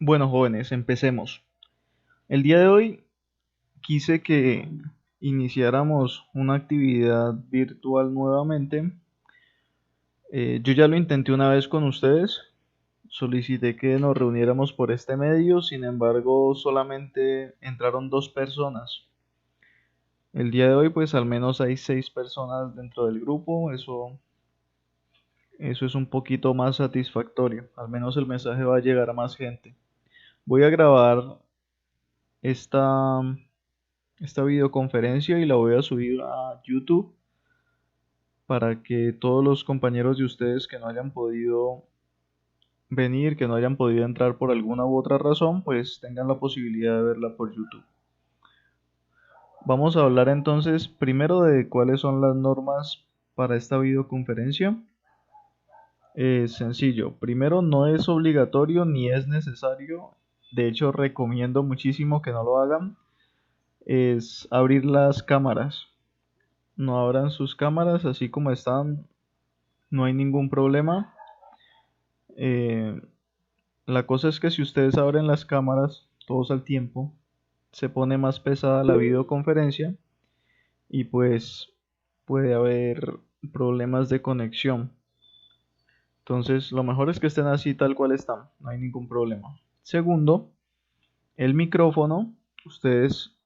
Bueno, jóvenes, empecemos. El día de hoy quise que iniciáramos una actividad virtual nuevamente. Yo ya lo intenté una vez con ustedes, solicité que nos reuniéramos por este medio, sin embargo, solamente entraron 2 personas. El día de hoy, pues al menos hay 6 personas dentro del grupo, eso es un poquito más satisfactorio, al menos el mensaje va a llegar a más gente. Voy a grabar esta videoconferencia y la voy a subir a YouTube para que todos los compañeros de ustedes que no hayan podido venir, que no hayan podido entrar por alguna u otra razón, pues tengan la posibilidad de verla por YouTube. Vamos a hablar entonces primero de cuáles son las normas para esta videoconferencia. Sencillo, primero no es obligatorio ni es necesario, de hecho recomiendo muchísimo que no lo hagan, es abrir las cámaras. No abran sus cámaras así como están, no hay ningún problema. Eh, la cosa es que si ustedes abren las cámaras todos al tiempo, se pone más pesada la videoconferencia y pues puede haber problemas de conexión. Entonces, lo mejor es que estén así tal cual están, no hay ningún problema. Segundo, el micrófono, ustedes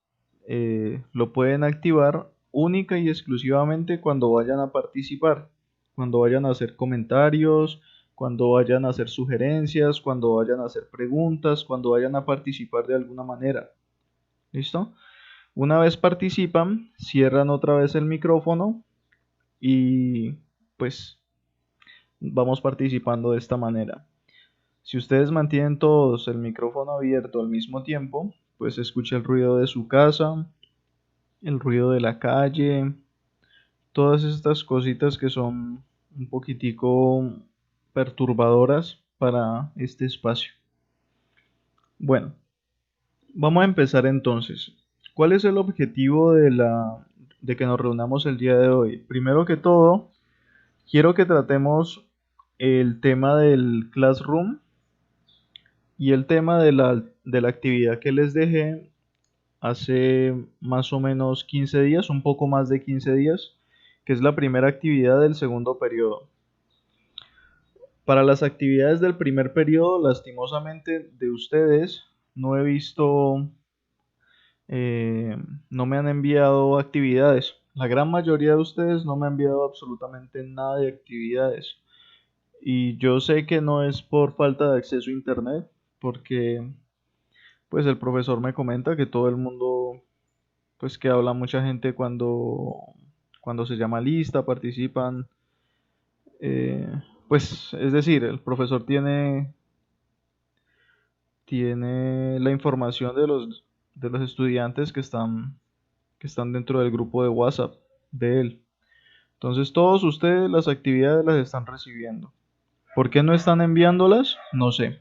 lo pueden activar única y exclusivamente cuando vayan a participar, cuando vayan a hacer comentarios, cuando vayan a hacer sugerencias, cuando vayan a hacer preguntas, cuando vayan a participar de alguna manera. ¿Listo? Una vez participan, cierran otra vez el micrófono y pues vamos participando de esta manera. Si ustedes mantienen todos el micrófono abierto al mismo tiempo, pues se escucha el ruido de su casa, el ruido de la calle, todas estas cositas que son un poquitico perturbadoras para este espacio. Bueno, vamos a empezar entonces. ¿Cuál es el objetivo de que nos reunamos el día de hoy? Primero que todo, quiero que tratemos el tema del Classroom y el tema de la actividad que les dejé hace más o menos 15 días, un poco más de 15 días, que es la primera actividad del segundo periodo. Para las actividades del primer periodo, lastimosamente de ustedes, no he visto, eh, no me han enviado actividades. La gran mayoría de ustedes no me han enviado absolutamente nada de actividades. Y yo sé que no es por falta de acceso a internet, porque pues el profesor me comenta que todo el mundo, pues que habla mucha gente cuando se llama lista, participan. eh, pues es decir, el profesor tiene la información de los estudiantes que están dentro del grupo de WhatsApp de él. Entonces todos ustedes las actividades las están recibiendo. ¿Por qué no están enviándolas? No sé.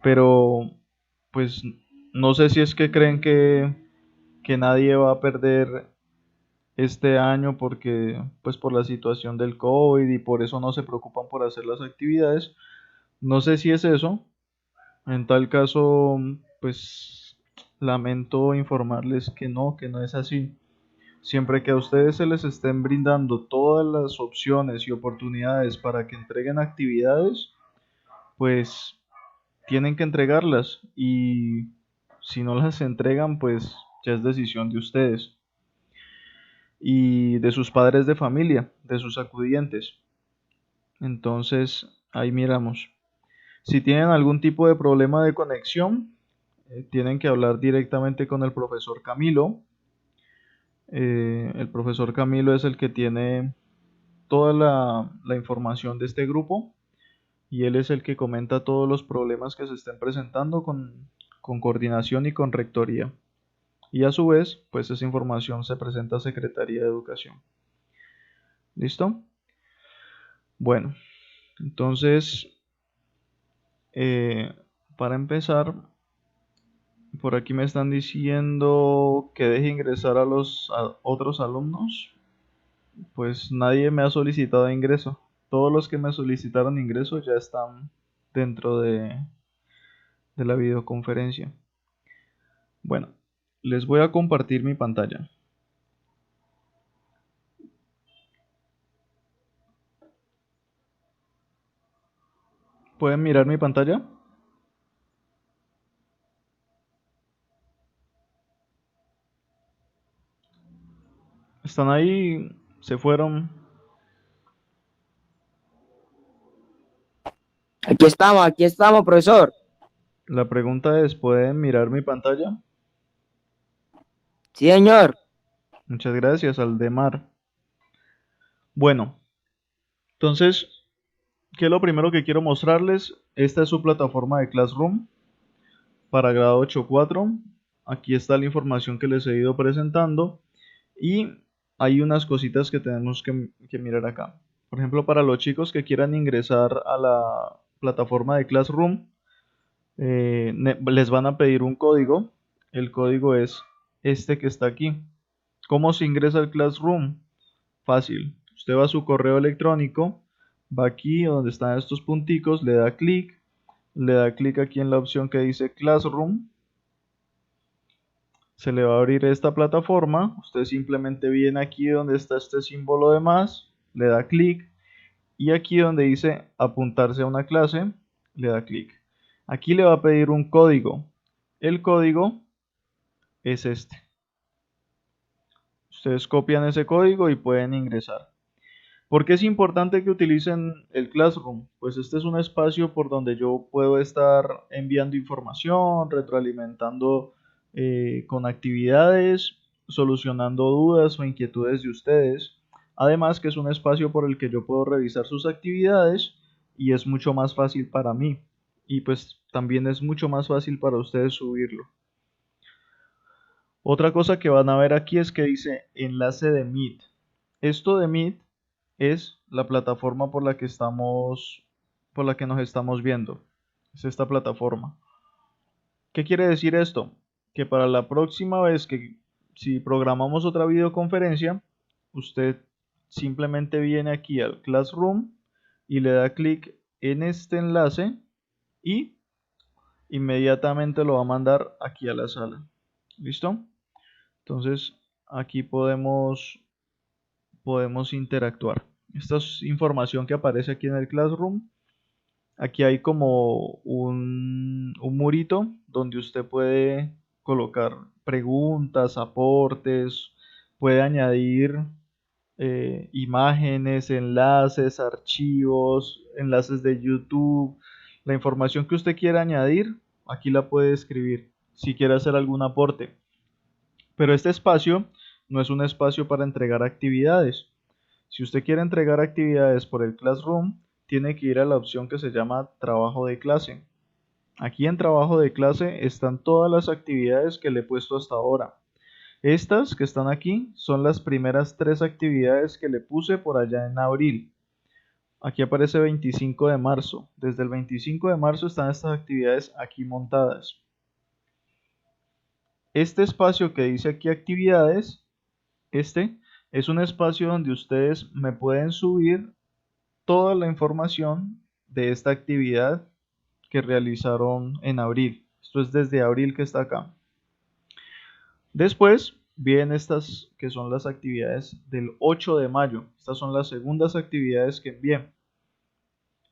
Pero pues no sé si es que creen que nadie va a perder este año porque pues por la situación del COVID y por eso no se preocupan por hacer las actividades. No sé si es eso. En tal caso, pues lamento informarles que no es así. Siempre que a ustedes se les estén brindando todas las opciones y oportunidades para que entreguen actividades, pues tienen que entregarlas y si no las entregan, pues ya es decisión de ustedes y de sus padres de familia, de sus acudientes. Entonces, ahí miramos. Si tienen algún tipo de problema de conexión, tienen que hablar directamente con el profesor Camilo. El profesor Camilo es el que tiene toda la información de este grupo y él es el que comenta todos los problemas que se estén presentando con coordinación y con rectoría. Y a su vez, pues esa información se presenta a Secretaría de Educación. ¿Listo? Bueno, entonces, eh, para empezar, por aquí me están diciendo que deje ingresar a los otros alumnos. Pues nadie me ha solicitado ingreso. Todos los que me solicitaron ingreso ya están dentro de la videoconferencia. Bueno, les voy a compartir mi pantalla. ¿Pueden mirar mi pantalla? ¿Están ahí? ¿Se fueron? Aquí estamos, profesor. La pregunta es, ¿pueden mirar mi pantalla? Sí, señor. Muchas gracias, Aldemar. Bueno, entonces, ¿qué es lo primero que quiero mostrarles? Esta es su plataforma de Classroom para grado 8.4. Aquí está la información que les he ido presentando y hay unas cositas que tenemos que mirar acá. Por ejemplo, para los chicos que quieran ingresar a la plataforma de Classroom, les van a pedir un código. El código es este que está aquí. ¿Cómo se ingresa al Classroom? Fácil. Usted va a su correo electrónico, va aquí donde están estos punticos, le da clic aquí en la opción que dice Classroom, se le va a abrir esta plataforma, usted simplemente viene aquí donde está este símbolo de más, le da clic y aquí donde dice apuntarse a una clase, le da clic. Aquí le va a pedir un código. El código es este. Ustedes copian ese código y pueden ingresar. ¿Por qué es importante que utilicen el Classroom? Pues este es un espacio por donde yo puedo estar enviando información, retroalimentando con actividades, solucionando dudas o inquietudes de ustedes. Además que es un espacio por el que yo puedo revisar sus actividades y es mucho más fácil para mí. Y pues también es mucho más fácil para ustedes subirlo. Otra cosa que van a ver aquí es que dice enlace de Meet. Esto de Meet es la plataforma por la que nos estamos viendo. Es esta plataforma. ¿Qué quiere decir esto? Que para la próxima vez que si programamos otra videoconferencia, usted simplemente viene aquí al Classroom y le da clic en este enlace y inmediatamente lo va a mandar aquí a la sala. ¿Listo? Entonces aquí podemos interactuar. Esta es información que aparece aquí en el Classroom. Aquí hay como un murito donde usted puede colocar preguntas, aportes, puede añadir imágenes, enlaces, archivos, enlaces de YouTube. La información que usted quiera añadir, aquí la puede escribir si quiere hacer algún aporte. Pero este espacio no es un espacio para entregar actividades. Si usted quiere entregar actividades por el Classroom, tiene que ir a la opción que se llama Trabajo de clase. Aquí en Trabajo de clase están todas las actividades que le he puesto hasta ahora. Estas que están aquí son las primeras 3 actividades que le puse por allá en abril. Aquí aparece 25 de marzo. Desde el 25 de marzo están estas actividades aquí montadas. Este espacio que dice aquí actividades, este es un espacio donde ustedes me pueden subir toda la información de esta actividad que realizaron en abril. Esto es desde abril que está acá. Después vienen estas que son las actividades del 8 de mayo. Estas son las segundas actividades que envié.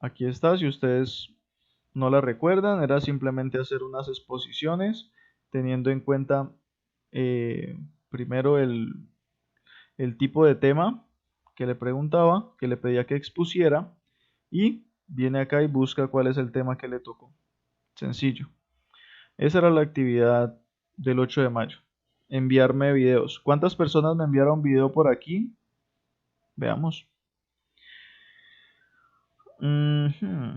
Aquí está, si ustedes no la recuerdan, era simplemente hacer unas exposiciones teniendo en cuenta primero el tipo de tema que le preguntaba, que le pedía que expusiera y viene acá y busca cuál es el tema que le tocó. Sencillo. Esa era la actividad del 8 de mayo. Enviarme videos. ¿Cuántas personas me enviaron video por aquí? Veamos. Ujú.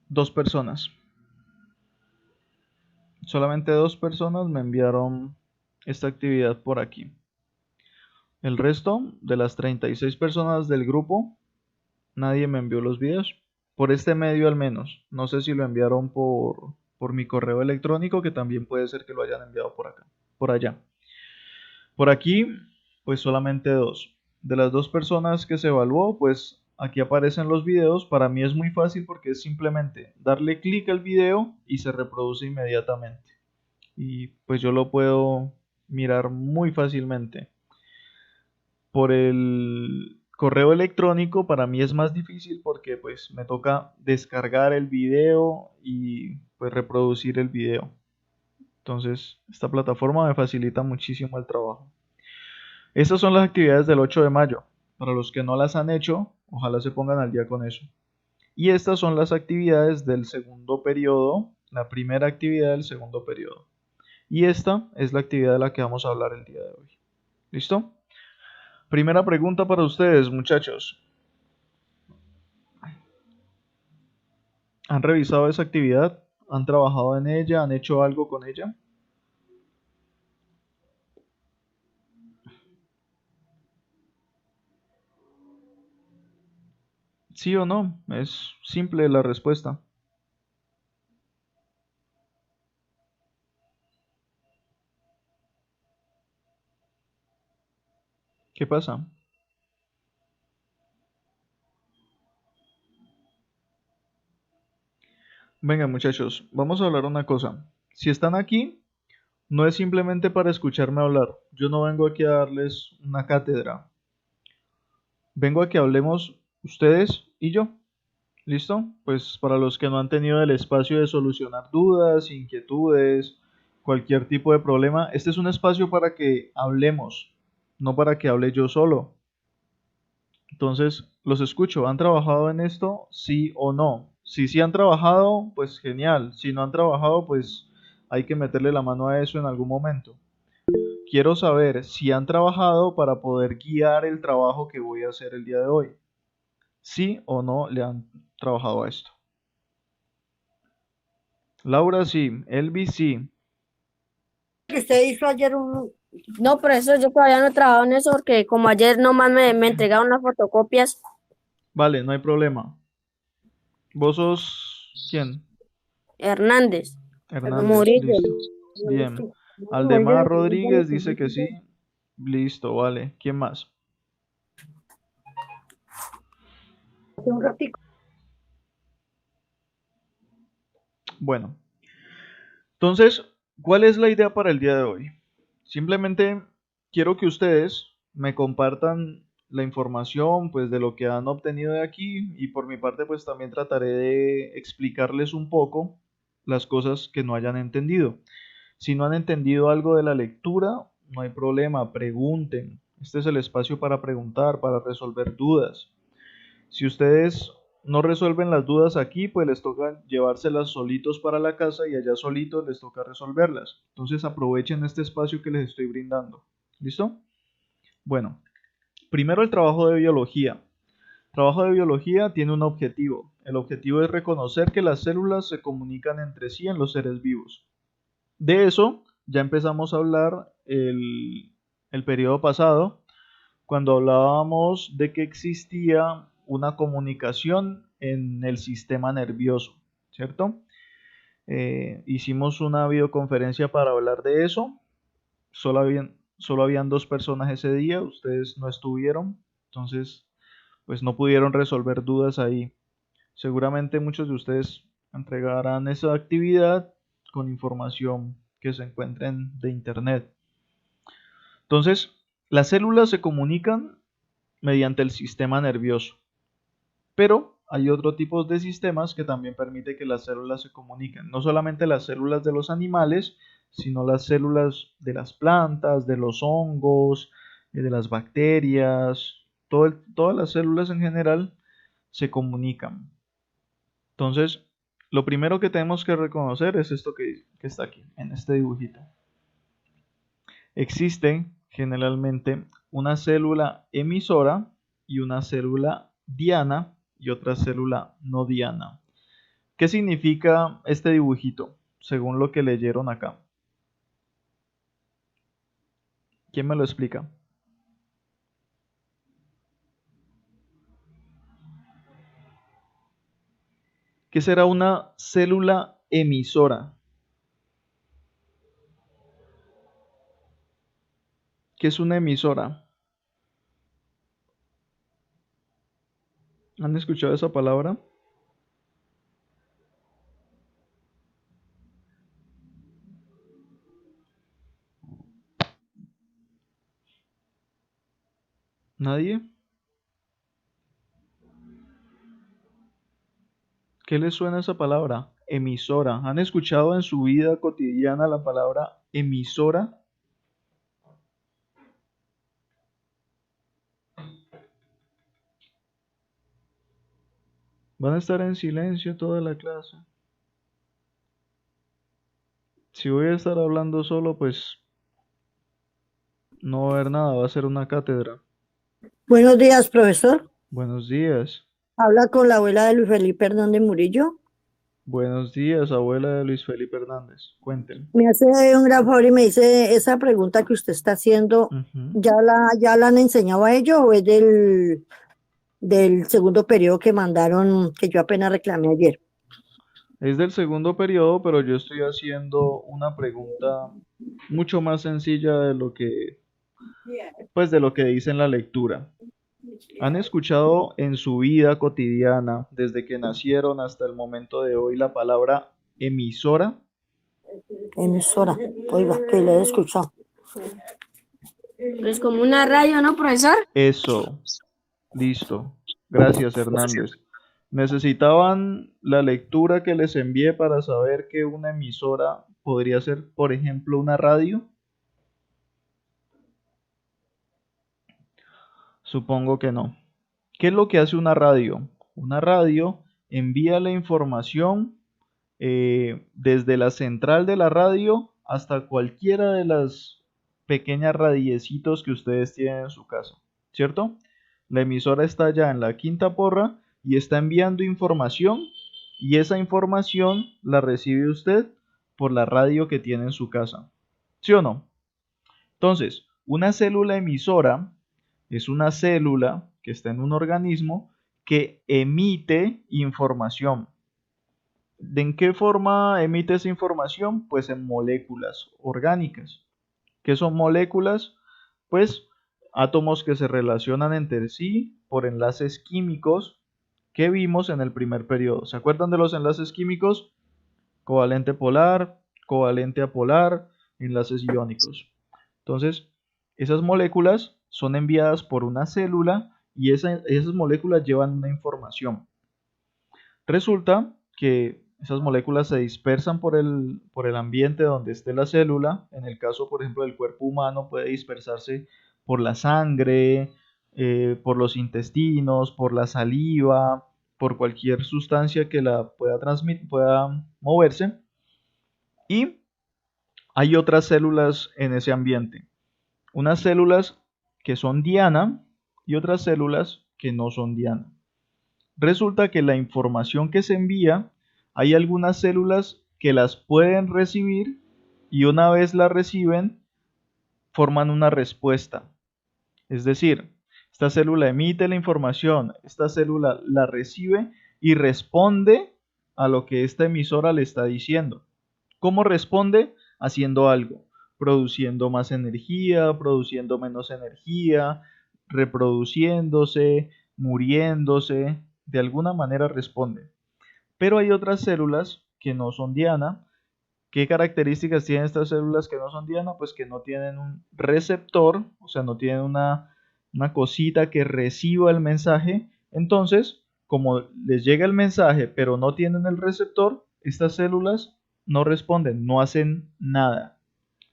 2 personas. Solamente 2 personas me enviaron esta actividad por aquí. El resto de las 36 personas del grupo, nadie me envió los videos. Por este medio al menos. No sé si lo enviaron por mi correo electrónico, que también puede ser que lo hayan enviado por acá, por allá. Por aquí, pues solamente 2. De las 2 personas que se evaluó, pues aquí aparecen los videos. Para mí es muy fácil porque es simplemente darle clic al video y se reproduce inmediatamente. Y pues yo lo puedo mirar muy fácilmente. Por el correo electrónico para mí es más difícil porque pues me toca descargar el video y pues reproducir el video. Entonces, esta plataforma me facilita muchísimo el trabajo. Estas son las actividades del 8 de mayo. Para los que no las han hecho, ojalá se pongan al día con eso. Y estas son las actividades del segundo periodo, la primera actividad del segundo periodo. Y esta es la actividad de la que vamos a hablar el día de hoy. ¿Listo? Primera pregunta para ustedes, muchachos. ¿Han revisado esa actividad? ¿Han trabajado en ella? ¿Han hecho algo con ella? ¿Sí o no? Es simple la respuesta. ¿Qué pasa? Venga, muchachos, vamos a hablar una cosa. Si están aquí, no es simplemente para escucharme hablar. Yo no vengo aquí a darles una cátedra. Vengo a que hablemos ustedes y yo. ¿Listo? Pues para los que no han tenido el espacio de solucionar dudas, inquietudes, cualquier tipo de problema, este es un espacio para que hablemos, no para que hable yo solo. Entonces, los escucho. ¿Han trabajado en esto? Sí o no. Si sí han trabajado, pues genial. Si no han trabajado, pues hay que meterle la mano a eso en algún momento. Quiero saber si han trabajado para poder guiar el trabajo que voy a hacer el día de hoy. Sí o no le han trabajado a esto. Laura sí, Elvis sí. Que usted hizo ayer un... No, profesor, yo todavía no he trabajado en eso porque como ayer nomás me entregaron las fotocopias. Vale, no hay problema. ¿Vos sos quién? Hernández. Hernández, Murillo. listo. Bien. Aldemar Rodríguez dice que sí. Listo, vale. ¿Quién más? Un ratico. Bueno, entonces, ¿cuál es la idea para el día de hoy? Simplemente quiero que ustedes me compartan la información pues de lo que han obtenido de aquí y por mi parte pues también trataré de explicarles un poco las cosas que no hayan entendido. Si no han entendido algo de la lectura, no hay problema, pregunten. Este es el espacio para preguntar, para resolver dudas. Si ustedes no resuelven las dudas aquí, pues les toca llevárselas solitos para la casa y allá solitos les toca resolverlas. Entonces aprovechen este espacio que les estoy brindando. ¿Listo? Bueno, primero el trabajo de biología. El trabajo de biología tiene un objetivo. El objetivo es reconocer que las células se comunican entre sí en los seres vivos. De eso ya empezamos a hablar el periodo pasado, cuando hablábamos de que existía una comunicación en el sistema nervioso, ¿cierto? Hicimos una videoconferencia para hablar de eso. Solo habían dos personas ese día, ustedes no estuvieron, entonces pues no pudieron resolver dudas ahí. Seguramente muchos de ustedes entregarán esa actividad con información que se encuentren de internet. Entonces, las células se comunican mediante el sistema nervioso, pero hay otro tipo de sistemas que también permite que las células se comuniquen. No solamente las células de los animales, sino las células de las plantas, de los hongos, de las bacterias, todas las células en general se comunican. Entonces, lo primero que tenemos que reconocer es esto que está aquí, en este dibujito. Existe generalmente una célula emisora y una célula diana y otra célula no diana. ¿Qué significa este dibujito, según lo que leyeron acá? ¿Quién me lo explica? ¿Qué será una célula emisora? ¿Qué es una emisora? ¿Han escuchado esa palabra? ¿Nadie? ¿Qué les suena esa palabra? Emisora. ¿Han escuchado en su vida cotidiana la palabra emisora? Van a estar en silencio toda la clase. Si voy a estar hablando solo, pues no va a haber nada, va a ser una cátedra. Buenos días, profesor. Buenos días. Habla con la abuela de Luis Felipe Hernández Murillo. Buenos días, abuela de Luis Felipe Hernández. Cuéntenme. Me hace un gran favor y me dice, esa pregunta que usted está haciendo, Ujú. ¿ya la han enseñado a ellos o es del segundo periodo que mandaron, que yo apenas reclamé ayer? Es del segundo periodo, pero yo estoy haciendo una pregunta mucho más sencilla de lo que, pues, de lo que dice en la lectura. ¿Han escuchado en su vida cotidiana, desde que nacieron hasta el momento de hoy, la palabra emisora? Emisora, oiga, que le he escuchado. Es como una radio, ¿no, profesor? Eso, listo. Gracias, Hernández. ¿Necesitaban la lectura que les envié para saber que una emisora podría ser, por ejemplo, una radio? Supongo que no. ¿Qué es lo que hace una radio? Una radio envía la información desde la central de la radio hasta cualquiera de las pequeñas radiecitos que ustedes tienen en su casa, ¿cierto? La emisora está ya en la quinta porra y está enviando información y esa información la recibe usted por la radio que tiene en su casa, ¿sí o no? Entonces, una célula emisora es una célula que está en un organismo que emite información. ¿De en qué forma emite esa información? Pues en moléculas orgánicas. ¿Qué son moléculas? Pues átomos que se relacionan entre sí por enlaces químicos que vimos en el primer periodo. ¿Se acuerdan de los enlaces químicos? Covalente polar, covalente apolar, enlaces iónicos. Entonces, esas moléculas son enviadas por una célula y esas moléculas llevan una información. Resulta que esas moléculas se dispersan por el ambiente donde esté la célula. En el caso, por ejemplo, del cuerpo humano, puede dispersarse por la sangre, por los intestinos, por la saliva, por cualquier sustancia que la pueda transmitir, pueda moverse. Y hay otras células en ese ambiente. Unas células que son diana y otras células que no son diana. Resulta que la información que se envía, hay algunas células que las pueden recibir y una vez la reciben, forman una respuesta. Es decir, esta célula emite la información, esta célula la recibe y responde a lo que esta emisora le está diciendo. ¿Cómo responde? Haciendo algo, produciendo más energía, produciendo menos energía, reproduciéndose, muriéndose, de alguna manera responde. Pero hay otras células que no son diana. ¿Qué características tienen estas células que no son diana? Pues que no tienen un receptor, o sea, no tienen una cosita que reciba el mensaje. Entonces, como les llega el mensaje pero no tienen el receptor, estas células no responden, no hacen nada.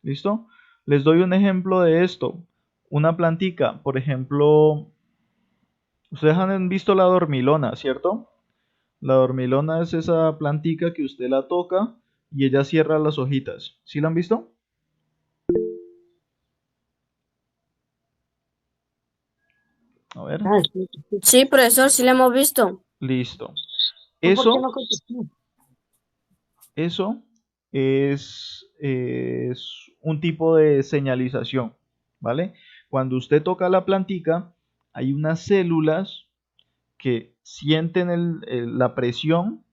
¿Listo? Les doy un ejemplo de esto. Una plantica, por ejemplo, ustedes han visto la dormilona, ¿cierto? La dormilona es esa plantica que usted la toca y ella cierra las hojitas. ¿Sí la han visto? A ver. Ah, sí, sí, profesor, sí la hemos visto. Listo. ¿Por qué Eso, no contestó? eso es un tipo de señalización, ¿vale? Cuando usted toca la plantica, hay unas células que sienten la presión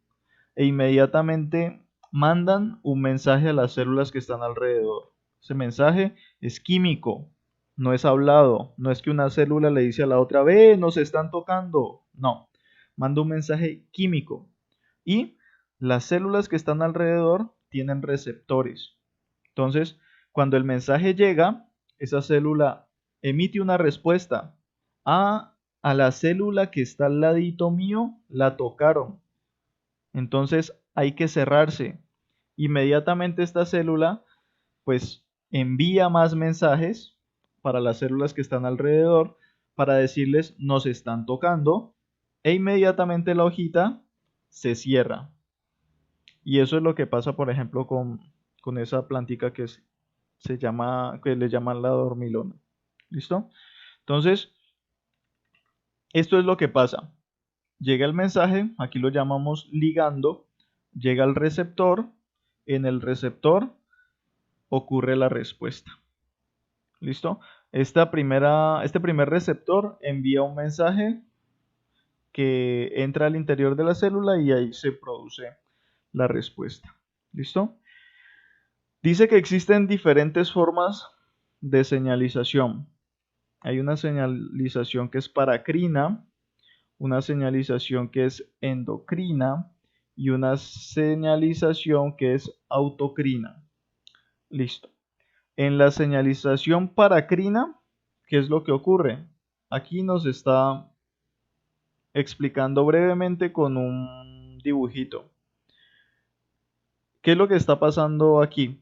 e inmediatamente mandan un mensaje a las células que están alrededor. Ese mensaje es químico, no es hablado, no es que una célula le dice a la otra, ve, nos están tocando. No, manda un mensaje químico. Y las células que están alrededor tienen receptores. Entonces, cuando el mensaje llega, esa célula emite una respuesta. A la célula que está al ladito mío la tocaron. Entonces hay que cerrarse. Inmediatamente esta célula pues envía más mensajes para las células que están alrededor para decirles nos están tocando e inmediatamente la hojita se cierra. Y eso es lo que pasa, por ejemplo, con esa plantica que le llaman la dormilona. ¿Listo? Entonces, esto es lo que pasa. Llega el mensaje, aquí lo llamamos ligando, llega al receptor, en el receptor ocurre la respuesta. ¿Listo? Este primer receptor envía un mensaje que entra al interior de la célula y ahí se produce la respuesta. ¿Listo? Dice que existen diferentes formas de señalización. Hay una señalización que es paracrina, una señalización que es endocrina y una señalización que es autocrina. Listo. En la señalización paracrina, ¿qué es lo que ocurre? Aquí nos está explicando brevemente con un dibujito. ¿Qué es lo que está pasando aquí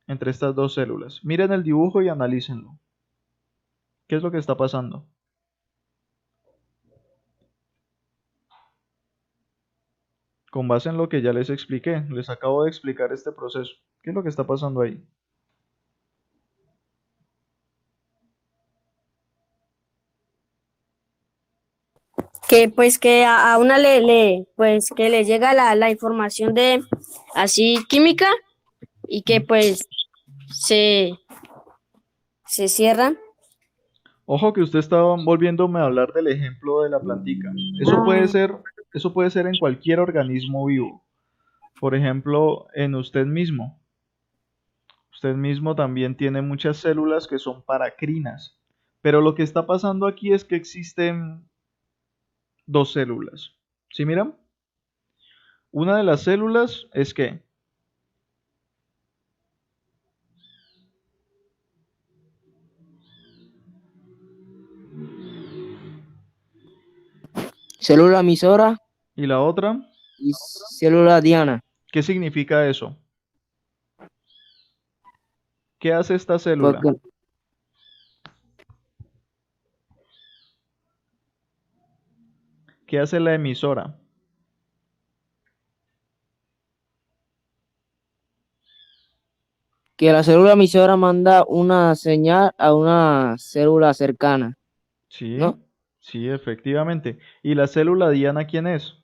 entre estas dos células? Miren el dibujo y analícenlo. ¿Qué es lo que está pasando? Con base en lo que ya les expliqué, les acabo de explicar este proceso. ¿Qué es lo que está pasando ahí? Que pues que a una pues que le llega la información de así química y que pues se, se cierran. Ojo que usted está volviéndome a hablar del ejemplo de la plantica. Ah, Eso puede ser en cualquier organismo vivo. Por ejemplo, en usted mismo. Usted mismo también tiene muchas células que son paracrinas. Pero lo que está pasando aquí es que existen dos células. ¿Sí miran? Una de las células es que Célula emisora y la otra, y célula diana. ¿qué significa eso? ¿Qué hace esta célula? Porque ¿Qué hace la emisora? que la célula emisora manda una señal a una célula cercana, Sí, ¿no? sí, efectivamente. ¿Y la célula diana quién es?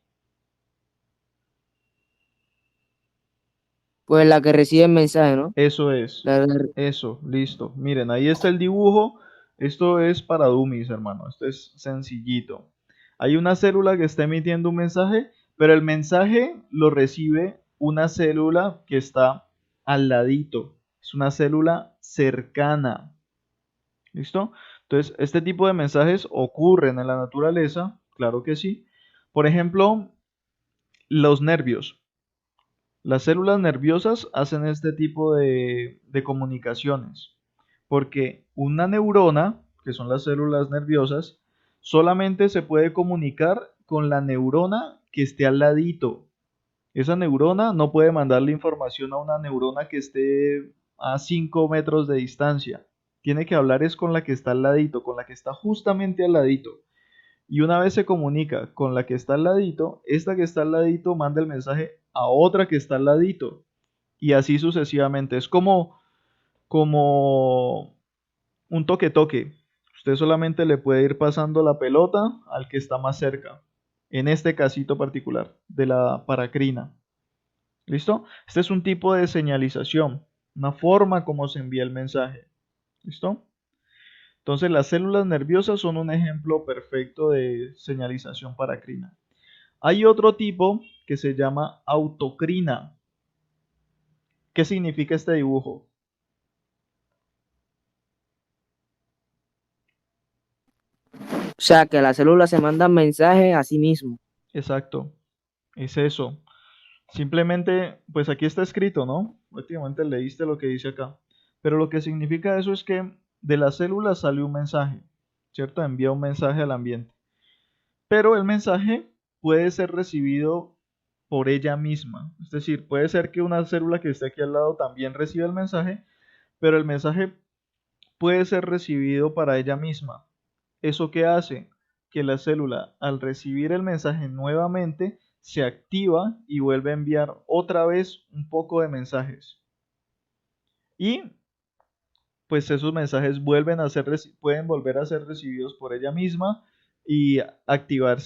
Pues la que recibe el mensaje, ¿no? Eso es. La- Eso, listo. Miren, ahí está el dibujo. Esto es para dummies, hermano. Esto es sencillito. Hay una célula que está emitiendo un mensaje, pero el mensaje lo recibe una célula que está al ladito. Es una célula cercana. ¿Listo? Entonces, este tipo de mensajes ocurren en la naturaleza, claro que sí. Por ejemplo, los nervios. Las células nerviosas hacen este tipo de comunicaciones, porque una neurona, que son las células nerviosas, solamente se puede comunicar con la neurona que esté al ladito. Esa neurona no puede mandarle información a una neurona que esté a 5 metros de distancia. Tiene que hablar es con la que está al ladito, con la que está justamente al ladito. Y una vez se comunica con la que está al ladito, esta que está al ladito manda el mensaje a otra que está al ladito. Y así sucesivamente. Es como un toque-toque. Usted solamente le puede ir pasando la pelota al que está más cerca. En este casito particular de la paracrina. ¿Listo? Este es un tipo de señalización. Una forma como se envía el mensaje. ¿Listo? Entonces las células nerviosas son un ejemplo perfecto de señalización paracrina. Hay otro tipo que se llama autocrina. ¿Qué significa este dibujo? o sea, que la célula se manda mensaje a sí mismo. Exacto, es eso. Simplemente, pues aquí está escrito, ¿no? Prácticamente leíste lo que dice acá. Pero lo que significa eso es que de la célula sale un mensaje, ¿cierto? Envía un mensaje al ambiente. Pero el mensaje puede ser recibido por ella misma. Es decir, puede ser que una célula que esté aquí al lado también reciba el mensaje, pero el mensaje puede ser recibido para ella misma. ¿Eso qué hace? Que la célula, al recibir el mensaje nuevamente, se activa y vuelve a enviar otra vez un poco de mensajes. Y pues esos mensajes pueden volver a ser recibidos por ella misma y activar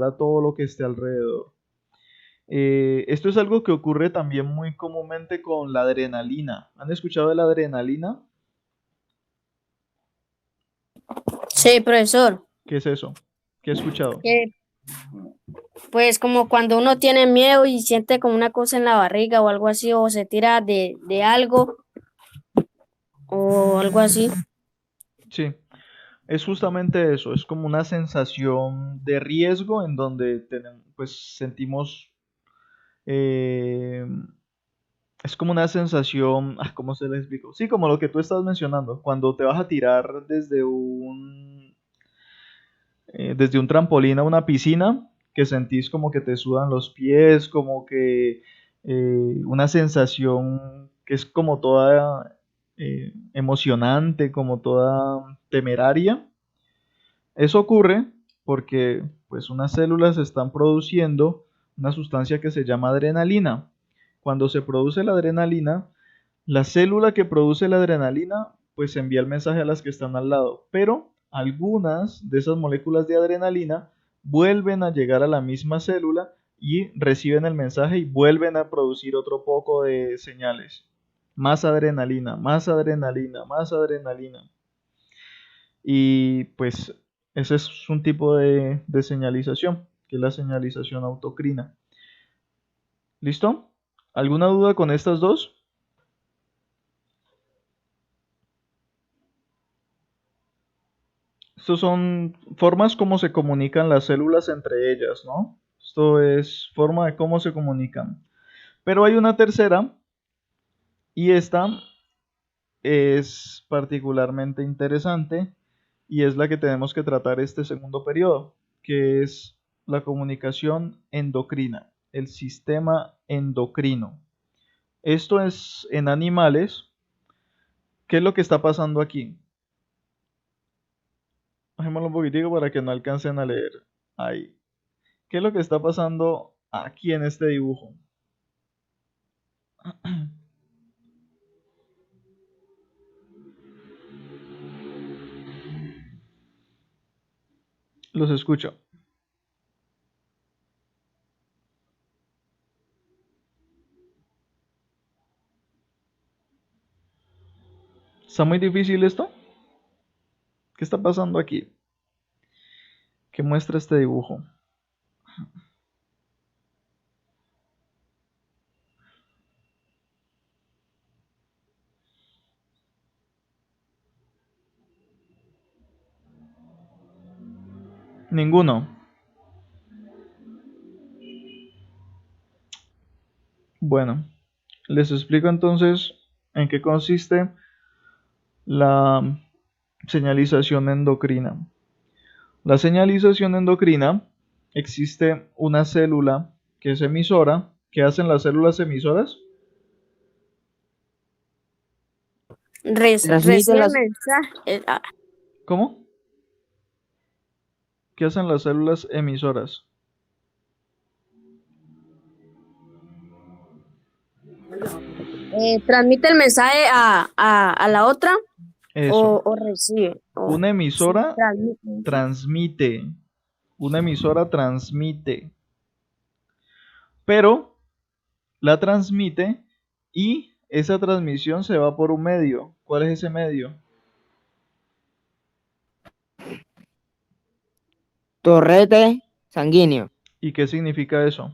a todo lo que esté alrededor. Esto es algo que ocurre también muy comúnmente con la adrenalina. ¿Han escuchado de la adrenalina? Sí, profesor. ¿Qué es eso? ¿Qué he escuchado? Que, pues como cuando uno tiene miedo y siente como una cosa en la barriga o algo así, o se tira de algo o algo así. Sí, es justamente eso, es como una sensación de riesgo en donde pues sentimos, eh, es como una sensación, ¿cómo se le explico? Sí, como lo que tú estás mencionando, cuando te vas a tirar desde un trampolín a una piscina, que sentís como que te sudan los pies, como que una sensación que es como toda emocionante, como toda temeraria. Eso ocurre porque pues unas células están produciendo una sustancia que se llama adrenalina. Cuando se produce la adrenalina, la célula que produce la adrenalina pues envía el mensaje a las que están al lado, pero algunas de esas moléculas de adrenalina vuelven a llegar a la misma célula y reciben el mensaje y vuelven a producir otro poco de señales. Más adrenalina, más adrenalina, más adrenalina. Y pues ese es un tipo de señalización, que es la señalización autocrina. ¿Listo? ¿Alguna duda con estas dos? Estas son formas como se comunican las células entre ellas, ¿no? Esto es forma de cómo se comunican. Pero hay una tercera y esta es particularmente interesante y es la que tenemos que tratar este segundo periodo, que es la comunicación endocrina, el sistema endocrino. Esto es en animales. ¿Qué es lo que está pasando aquí? Bajémoslo un poquitico para que no alcancen a leer. Ahí. ¿Qué es lo que está pasando aquí en este dibujo? Los escucho. ¿Está muy difícil esto? ¿Qué está pasando aquí? ¿Qué muestra este dibujo? Ninguno. Bueno, les explico entonces en qué consiste la señalización endocrina. La señalización endocrina, existe una célula que es emisora. ¿Qué hacen las células emisoras? Transmite Recibe las, mensaje. ¿Cómo? ¿Qué hacen las células emisoras? Transmite el mensaje a la otra Eso. o recibe. Una Sí, emisora transmite. transmite. Una emisora transmite. Pero la transmite y esa transmisión se va por un medio. ¿Cuál es ese medio? torrete sanguíneo. ¿Y qué significa eso? O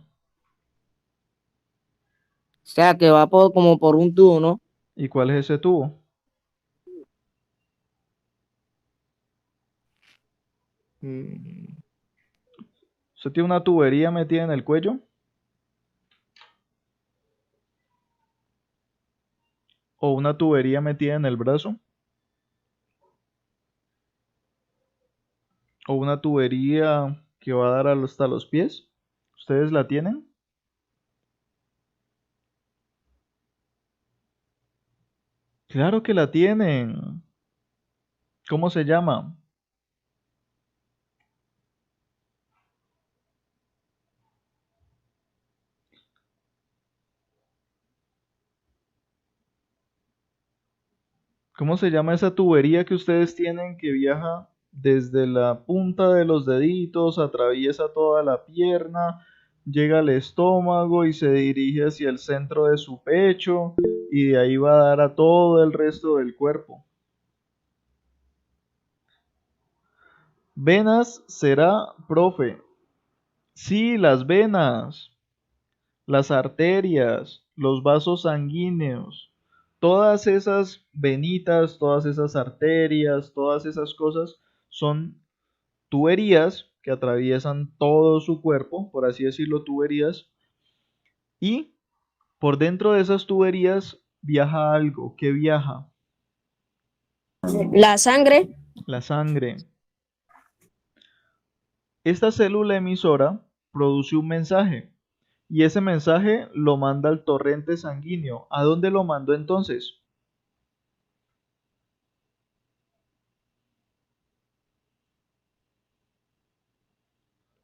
sea, que va como por un tubo, ¿no? ¿Y cuál es ese tubo? Mm, ¿Usted tiene una tubería metida en el cuello? ¿O una tubería metida en el brazo? ¿O una tubería que va a dar hasta los pies? ¿Ustedes la tienen? Claro que la tienen. ¿Cómo se llama? ¿Cómo se llama esa tubería que ustedes tienen que viaja desde la punta de los deditos, atraviesa toda la pierna, llega al estómago y se dirige hacia el centro de su pecho y de ahí va a dar a todo el resto del cuerpo? Venas será, profe. Sí, las venas, las arterias, los vasos sanguíneos, todas esas venitas, todas esas arterias, todas esas cosas son tuberías que atraviesan todo su cuerpo, por así decirlo, tuberías, y por dentro de esas tuberías viaja algo. ¿Qué viaja? La sangre. La sangre. Esta célula emisora produce un mensaje y ese mensaje lo manda al torrente sanguíneo. ¿A dónde lo mandó entonces?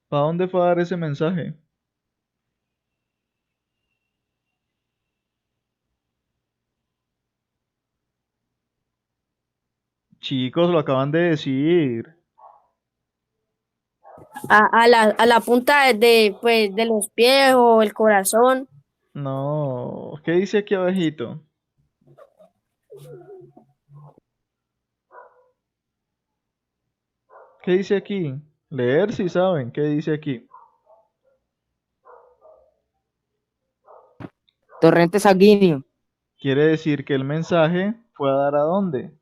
¿Para dónde fue a dar ese mensaje? Chicos, lo acaban de decir. A la punta pues, de los pies o el corazón. No, ¿qué dice aquí abajito? ¿Qué dice aquí? Leer si saben, ¿qué dice aquí? Torrente sanguíneo. Quiere decir que el mensaje fue a dar a dónde.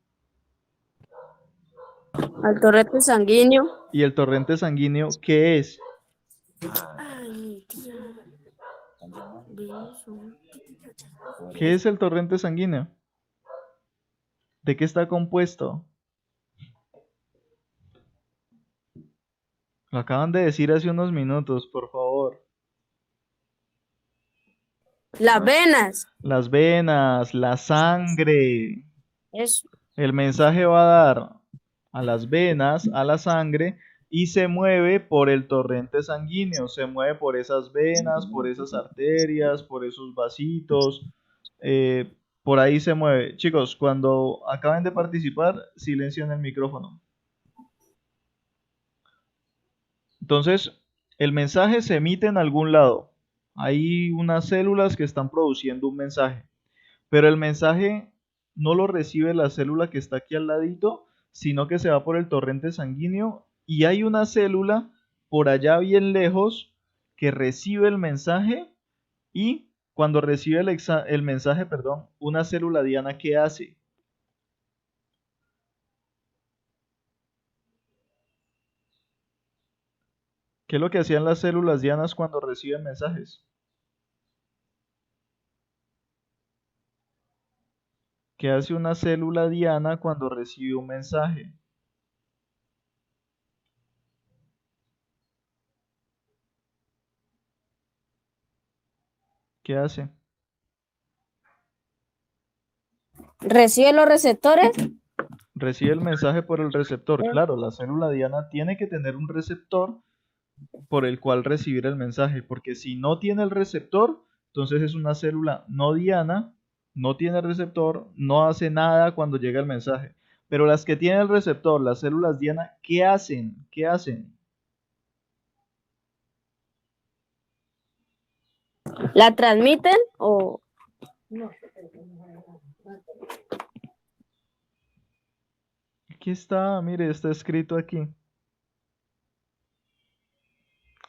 Al torrente sanguíneo. ¿Y el torrente sanguíneo qué es? ¿Qué es el torrente sanguíneo? ¿De qué está compuesto? Lo acaban de decir hace unos minutos, por favor. Las venas. Las venas, la sangre. Eso. El mensaje va a dar a las venas, a la sangre, y se mueve por el torrente sanguíneo, se mueve por esas venas, por esas arterias, por esos vasitos, por ahí se mueve. Chicos, cuando acaben de participar, silencio en el micrófono. Entonces, el mensaje se emite en algún lado. Hay unas células que están produciendo un mensaje. Pero el mensaje no lo recibe la célula que está aquí al ladito, sino que se va por el torrente sanguíneo y hay una célula por allá bien lejos que recibe el mensaje y cuando recibe el mensaje, perdón, una célula diana, ¿qué hace? ¿Qué es lo que hacían las células dianas cuando reciben mensajes? ¿Qué hace una célula diana cuando recibe un mensaje? ¿Qué hace? Recibe los receptores. Recibe el mensaje por el receptor. Claro, la célula diana tiene que tener un receptor por el cual recibir el mensaje, porque si no tiene el receptor, entonces es una célula no diana, no tiene receptor, no hace nada cuando llega el mensaje. Pero las que tienen el receptor, las células diana, ¿qué hacen? ¿Qué hacen? La transmiten o Aquí está, mire, está escrito aquí.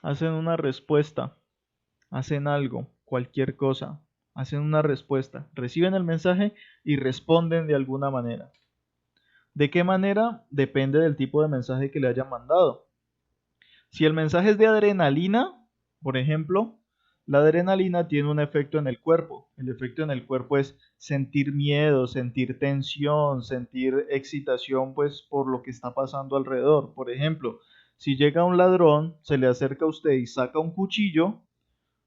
Hacen una respuesta, hacen algo, cualquier cosa, hacen una respuesta, reciben el mensaje y responden de alguna manera. ¿De qué manera? Depende del tipo de mensaje que le hayan mandado. Si el mensaje es de adrenalina, por ejemplo, la adrenalina tiene un efecto en el cuerpo. El efecto en el cuerpo es sentir miedo, sentir tensión, sentir excitación, pues por lo que está pasando alrededor. Por ejemplo, si llega un ladrón, se le acerca a usted y saca un cuchillo,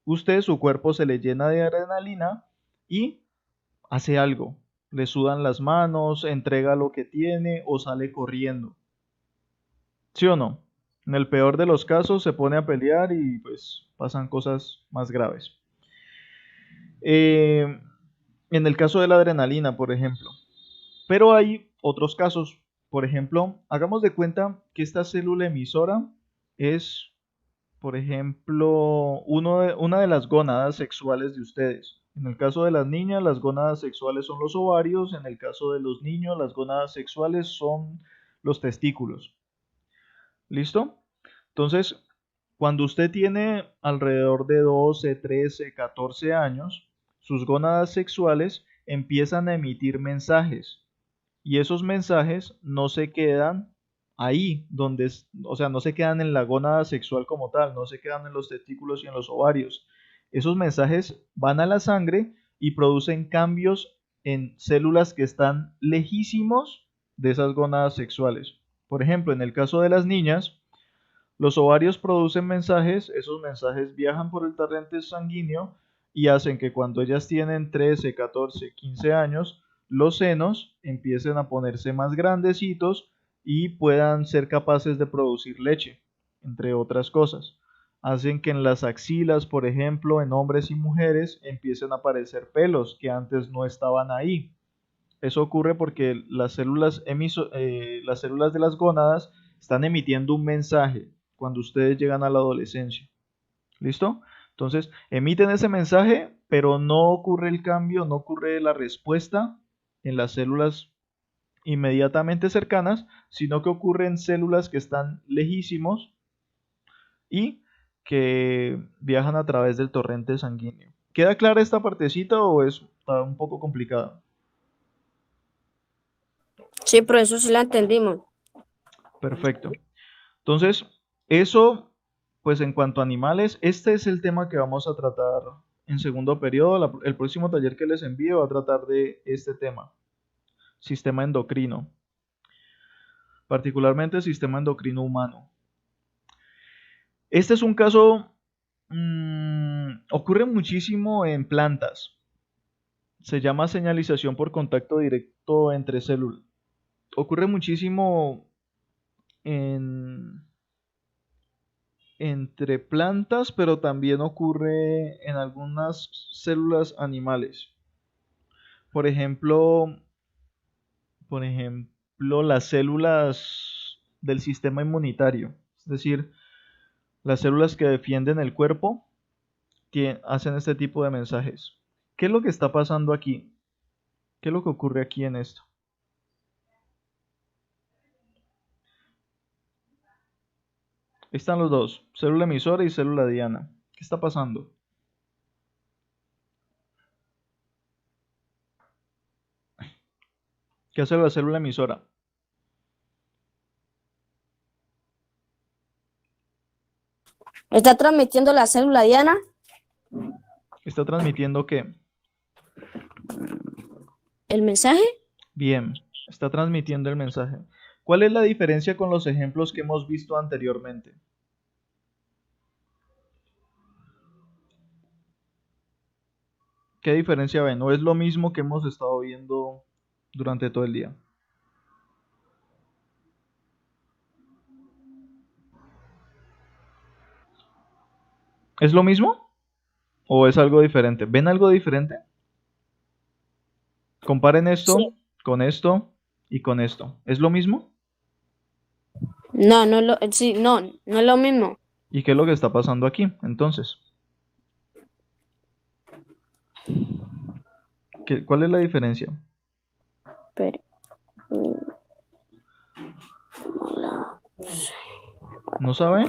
usted, su cuerpo se le llena de adrenalina y hace algo. Le sudan las manos, entrega lo que tiene o sale corriendo. ¿Sí o no? En el peor de los casos se pone a pelear y pues pasan cosas más graves. Eh, en el caso de la adrenalina, por ejemplo. Pero hay otros casos. Por ejemplo, hagamos de cuenta que esta célula emisora es, por ejemplo, una de las gónadas sexuales de ustedes. En el caso de las niñas, las gónadas sexuales son los ovarios. En el caso de los niños, las gónadas sexuales son los testículos. ¿Listo? Entonces, cuando usted tiene alrededor de 12, 13, 14 años, sus gónadas sexuales empiezan a emitir mensajes y esos mensajes no se quedan ahí, o sea, no se quedan en la gónada sexual como tal, no se quedan en los testículos y en los ovarios. Esos mensajes van a la sangre y producen cambios en células que están lejísimos de esas gónadas sexuales. Por ejemplo, en el caso de las niñas, los ovarios producen mensajes, esos mensajes viajan por el torrente sanguíneo y hacen que cuando ellas tienen 13, 14, 15 años, los senos empiecen a ponerse más grandecitos y puedan ser capaces de producir leche, entre otras cosas. Hacen que en las axilas, por ejemplo, en hombres y mujeres, empiecen a aparecer pelos que antes no estaban ahí. Eso ocurre porque las células de las gónadas están emitiendo un mensaje cuando ustedes llegan a la adolescencia. ¿Listo? Entonces, emiten ese mensaje, pero no ocurre el cambio, no ocurre la respuesta en las células inmediatamente cercanas, sino que ocurre en células que están lejísimos y que viajan a través del torrente sanguíneo. ¿Queda clara esta partecita o está un poco complicada? Sí, pero eso sí la entendimos. Perfecto. Entonces, eso, pues en cuanto a animales, este es el tema que vamos a tratar en segundo periodo. El próximo taller que les envío va a tratar de este tema, sistema endocrino, particularmente el sistema endocrino humano. Este es un caso, ocurre muchísimo en plantas. Se llama señalización por contacto directo entre células. Ocurre muchísimo en entre plantas, pero también ocurre en algunas células animales. Por ejemplo, por ejemplo, las células del sistema inmunitario, es decir, las células que defienden el cuerpo hacen este tipo de mensajes. ¿Qué es lo que está pasando aquí? ¿Qué es lo que ocurre aquí en esto? Están los dos, célula emisora y célula diana. ¿Qué está pasando? ¿Qué hace la célula emisora? ¿Está transmitiendo la célula diana? ¿Está transmitiendo qué? ¿El mensaje? Bien, está transmitiendo el mensaje. ¿Cuál es la diferencia con los ejemplos que hemos visto anteriormente? ¿Qué diferencia ven? ¿O es lo mismo que hemos estado viendo durante todo el día? ¿Es lo mismo? ¿O es algo diferente? ¿Ven algo diferente? Comparen Sí. esto y con esto. ¿Es lo mismo? No, sí, no es lo mismo. ¿Y qué es lo que está pasando aquí? Entonces, ¿cuál es la diferencia? Pero, ¿No sabe?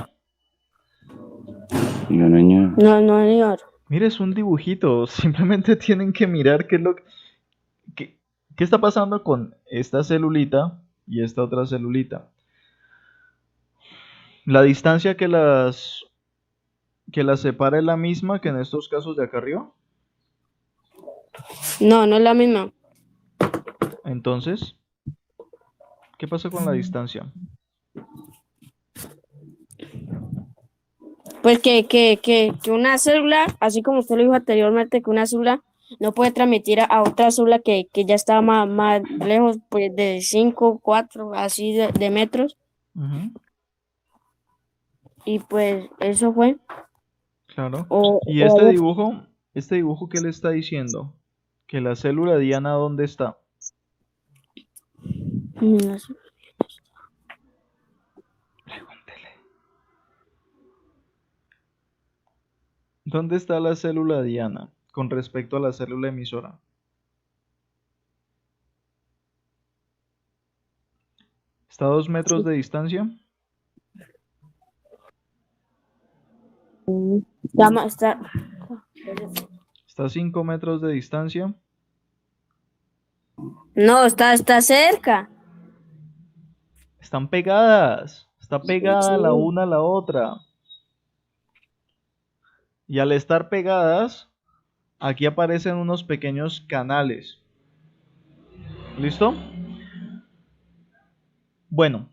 No, niño. no, señor. Mire, es un dibujito. Simplemente tienen que mirar qué, qué está pasando con esta celulita y esta otra celulita. La distancia que las separa es la misma que en estos casos de acá arriba. No, no es la misma. Entonces, ¿qué pasa con la distancia? Pues que una célula, así como usted lo dijo anteriormente, que una célula no puede transmitir a otra célula que ya está más lejos, pues de 5 4 así de metros. Ujú, Y pues eso fue. claro. O, ¿Y o este dibujo qué le está diciendo? Que la célula diana, ¿dónde está? no sé. Pregúntele. ¿Dónde está la célula diana con respecto a la célula emisora? ¿Está a 2 metros de distancia? Está, ¿Está a 5 metros de distancia? no, está cerca. Están pegadas. Está pegada la Sí. una a la otra. Y al estar pegadas, aquí aparecen unos pequeños canales. ¿Listo? Bueno,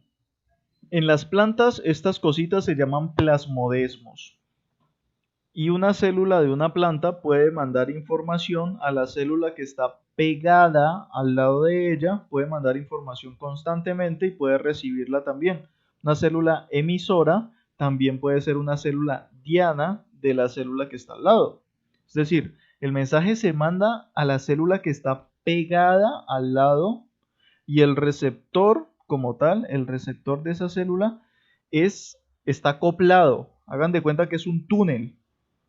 en las plantas estas cositas se llaman plasmodesmos. Y una célula de una planta puede mandar información a la célula que está pegada al lado de ella, puede mandar información constantemente y puede recibirla también. Una célula emisora también puede ser una célula diana de la célula que está al lado. Es decir, el mensaje se manda a la célula que está pegada al lado y el receptor como tal, el receptor de esa célula está acoplado. Hagan de cuenta que es un túnel,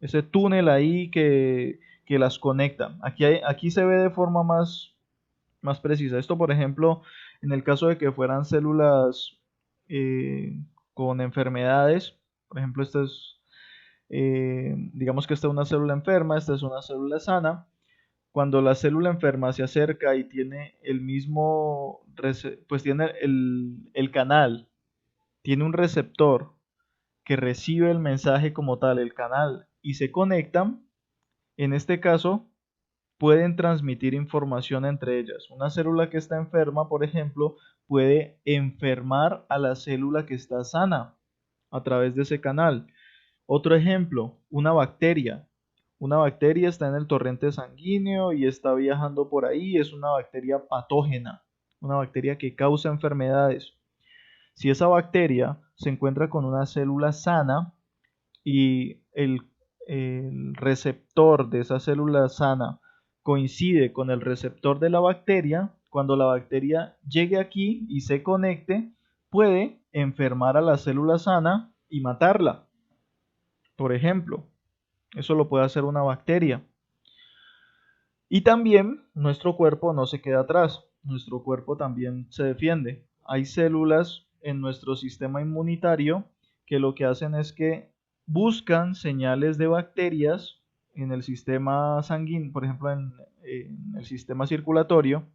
ese túnel ahí que las conecta. Aquí se ve de forma más precisa. Esto, por ejemplo, en el caso de que fueran células con enfermedades, por ejemplo, digamos que esta es una célula enferma, esta es una célula sana. Cuando la célula enferma se acerca y tiene el mismo, pues tiene el canal, tiene un receptor que recibe el mensaje como tal, el canal, y se conectan, en este caso, pueden transmitir información entre ellas. Una célula que está enferma, por ejemplo, puede enfermar a la célula que está sana a través de ese canal. Otro ejemplo, una bacteria. Una bacteria está en el torrente sanguíneo y está viajando por ahí. Es una bacteria patógena, una bacteria que causa enfermedades. Si esa bacteria se encuentra con una célula sana y el receptor de esa célula sana coincide con el receptor de la bacteria, cuando la bacteria llegue aquí y se conecte, puede enfermar a la célula sana y matarla. Por ejemplo, eso lo puede hacer una bacteria. Y también nuestro cuerpo no se queda atrás, nuestro cuerpo también se defiende. Hay células en nuestro sistema inmunitario que lo que hacen es que buscan señales de bacterias en el sistema sanguíneo, por ejemplo en el sistema circulatorio,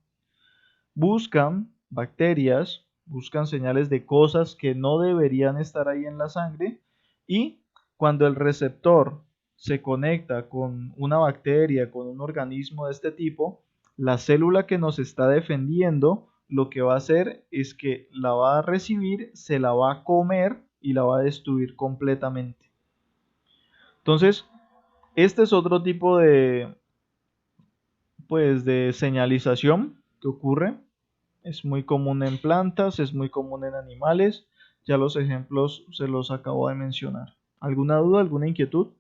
buscan bacterias, buscan señales de cosas que no deberían estar ahí en la sangre y cuando el receptor se conecta con una bacteria, con un organismo de este tipo, la célula que nos está defendiendo lo que va a hacer es que la va a recibir, se la va a comer y la va a destruir completamente. Entonces, este es otro tipo de señalización que ocurre. Es muy común en plantas, es muy común en animales. Ya los ejemplos se los acabo de mencionar. ¿Alguna duda, alguna inquietud?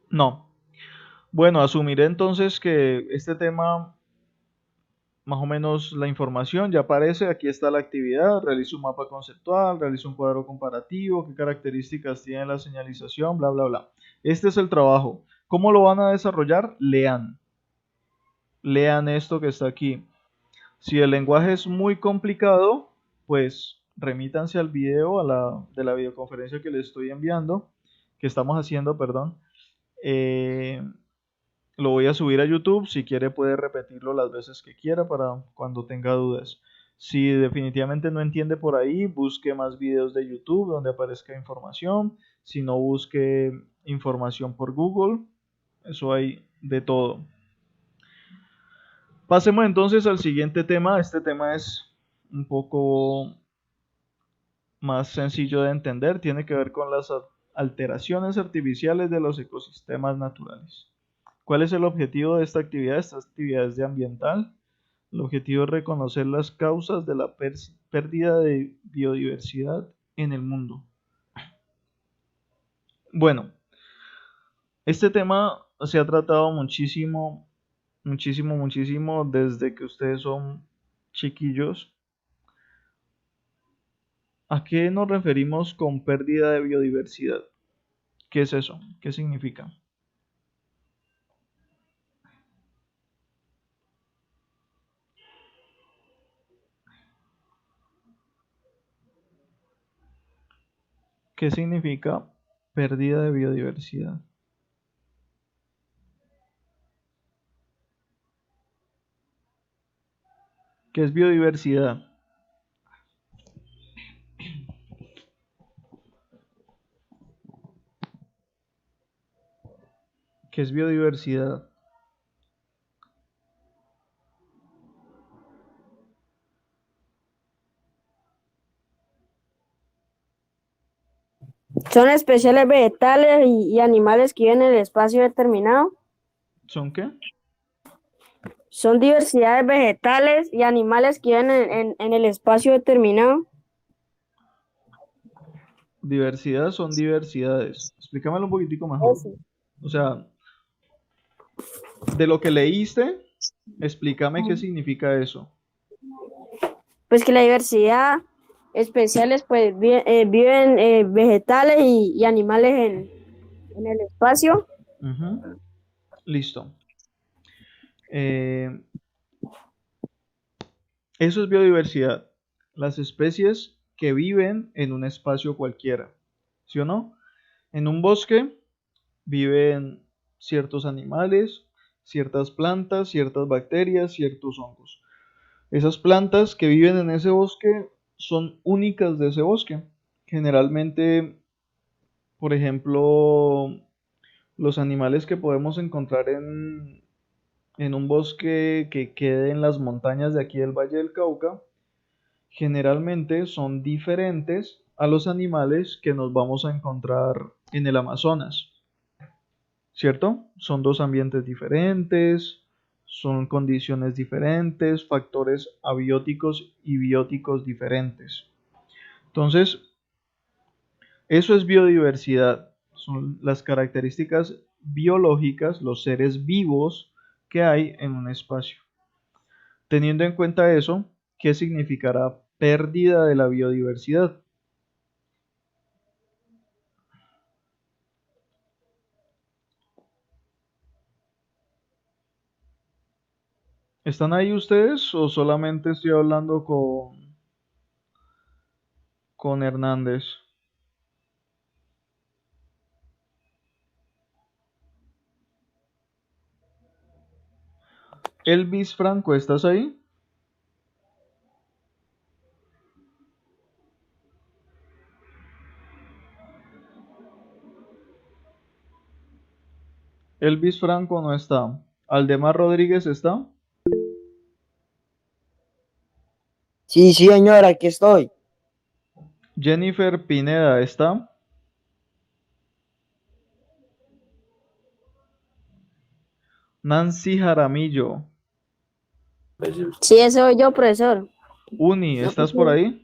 No. Bueno, asumiré entonces que este tema, más o menos la información ya aparece. Aquí está la actividad. Realiza un mapa conceptual, realiza un cuadro comparativo, qué características tiene la señalización, bla, bla, bla. Este es el trabajo. ¿Cómo lo van a desarrollar? Lean. Lean esto que está aquí. Si el lenguaje es muy complicado, pues remítanse al video de la videoconferencia que les estoy enviando, que estamos haciendo, perdón. Eh, Lo voy a subir a YouTube. Si quiere puede repetirlo las veces que quiera para cuando tenga dudas. Si definitivamente no entiende por ahí, busque más videos de YouTube donde aparezca información. Si no, busque información por Google. Eso hay de todo. Pasemos entonces al siguiente tema. Este tema es un poco más sencillo de entender. Tiene que ver con las alteraciones artificiales de los ecosistemas naturales. ¿Cuál es el objetivo de esta actividad? Esta actividad es de ambiental. El objetivo es reconocer las causas de la pérdida de biodiversidad en el mundo. Bueno, este tema se ha tratado muchísimo, muchísimo, muchísimo desde que ustedes son chiquillos. ¿A qué nos referimos con pérdida de biodiversidad? ¿Qué es eso? ¿Qué significa? ¿Qué significa pérdida de biodiversidad? ¿Qué es biodiversidad? ¿Qué es biodiversidad? Son especies vegetales y animales que viven en el espacio determinado. ¿Son qué? Son diversidades vegetales y animales que viven en el espacio determinado. Diversidad son diversidades. Explícamelo un poquitico mejor. Eso. O sea, de lo que leíste, explícame qué significa eso. Pues que la diversidad especiales pues viven vegetales y animales en el espacio. Ujú. Listo. Eh, Eso es biodiversidad. Las especies que viven en un espacio cualquiera. ¿Sí o no? En un bosque viven ciertos animales, ciertas plantas, ciertas bacterias, ciertos hongos. Esas plantas que viven en ese bosque son únicas de ese bosque. Generalmente, por ejemplo, los animales que podemos encontrar en un bosque que quede en las montañas de aquí del Valle del Cauca, generalmente son diferentes a los animales que nos vamos a encontrar en el Amazonas. ¿Cierto? Son dos ambientes diferentes, son condiciones diferentes, factores abióticos y bióticos diferentes. Entonces, eso es biodiversidad. Son las características biológicas, los seres vivos que hay en un espacio. Teniendo en cuenta eso, ¿qué significará pérdida de la biodiversidad? ¿Están ahí ustedes o solamente estoy hablando con Hernández? Elvis Franco, ¿estás ahí? Elvis Franco no está. Aldemar Rodríguez está. Sí, sí, señora, aquí estoy. Jennifer Pineda está. Nancy Jaramillo. Sí, ese soy yo, profesor. Uni, No, ¿estás por ahí?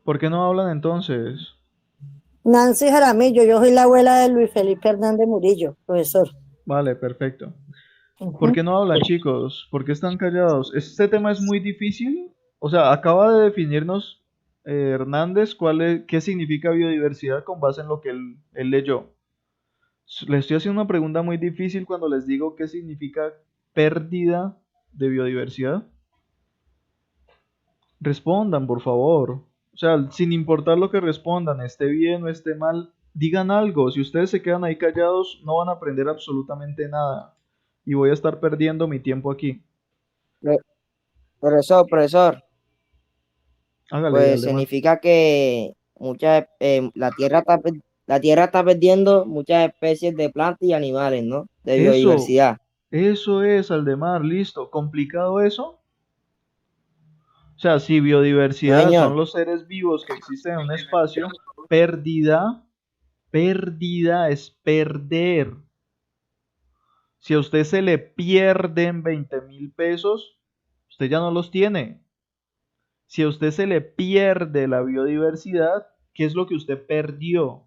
¿Por qué no hablan entonces? Nancy Jaramillo, yo soy la abuela de Luis Felipe Hernández Murillo, profesor. Vale, perfecto. ¿Por Ujú. qué no hablan, chicos? ¿Por qué están callados? Este tema es muy difícil. O sea, acaba de definirnos Hernández qué significa biodiversidad con base en lo que él leyó. Les estoy haciendo una pregunta muy difícil cuando les digo qué significa pérdida de biodiversidad. Respondan, por favor. O sea, sin importar lo que respondan, esté bien o esté mal, digan algo. Si ustedes se quedan ahí callados, no van a aprender absolutamente nada. Y voy a estar perdiendo mi tiempo aquí. Pro- profesor, Hágale, pues Aldemar. significa que la tierra está perdiendo muchas especies de plantas y animales, ¿no? De Eso, biodiversidad. eso es, Aldemar, listo. ¿Complicado eso? O sea, si No, biodiversidad son señor. los seres vivos que existen en un espacio, pérdida es perder. Si a usted se le pierden 20.000 pesos, usted ya no los tiene. Si a usted se le pierde la biodiversidad, ¿qué es lo que usted perdió?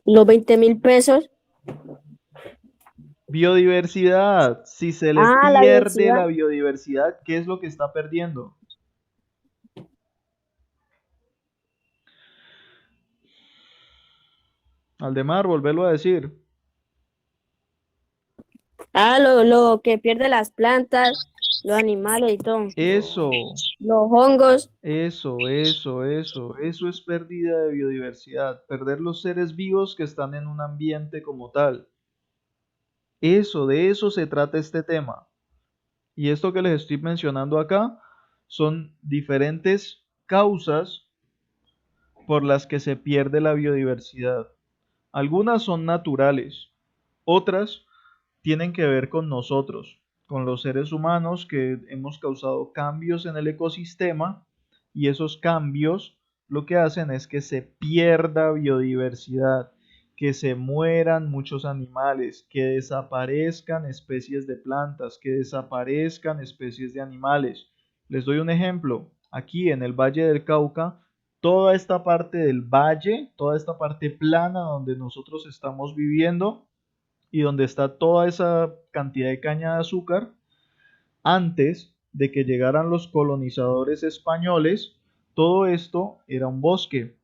Los 20.000 pesos. Biodiversidad. Si se le Ah, la pierde diversidad. la biodiversidad, ¿qué es lo que está perdiendo? Aldemar, volverlo a decir. Ah, lo que pierde las plantas, los animales y todo. Eso, Los hongos. eso es pérdida de biodiversidad, perder los seres vivos que están en un ambiente como tal. De eso se trata este tema. Y esto que les estoy mencionando acá son diferentes causas por las que se pierde la biodiversidad. Algunas son naturales, otras tienen que ver con nosotros, con los seres humanos que hemos causado cambios en el ecosistema y esos cambios lo que hacen es que se pierda biodiversidad, que se mueran muchos animales, que desaparezcan especies de plantas, que desaparezcan especies de animales. Les doy un ejemplo. Aquí en el Valle del Cauca, toda esta parte del valle, toda esta parte plana donde nosotros estamos viviendo, y donde está toda esa cantidad de caña de azúcar, antes de que llegaran los colonizadores españoles, todo esto era un bosque.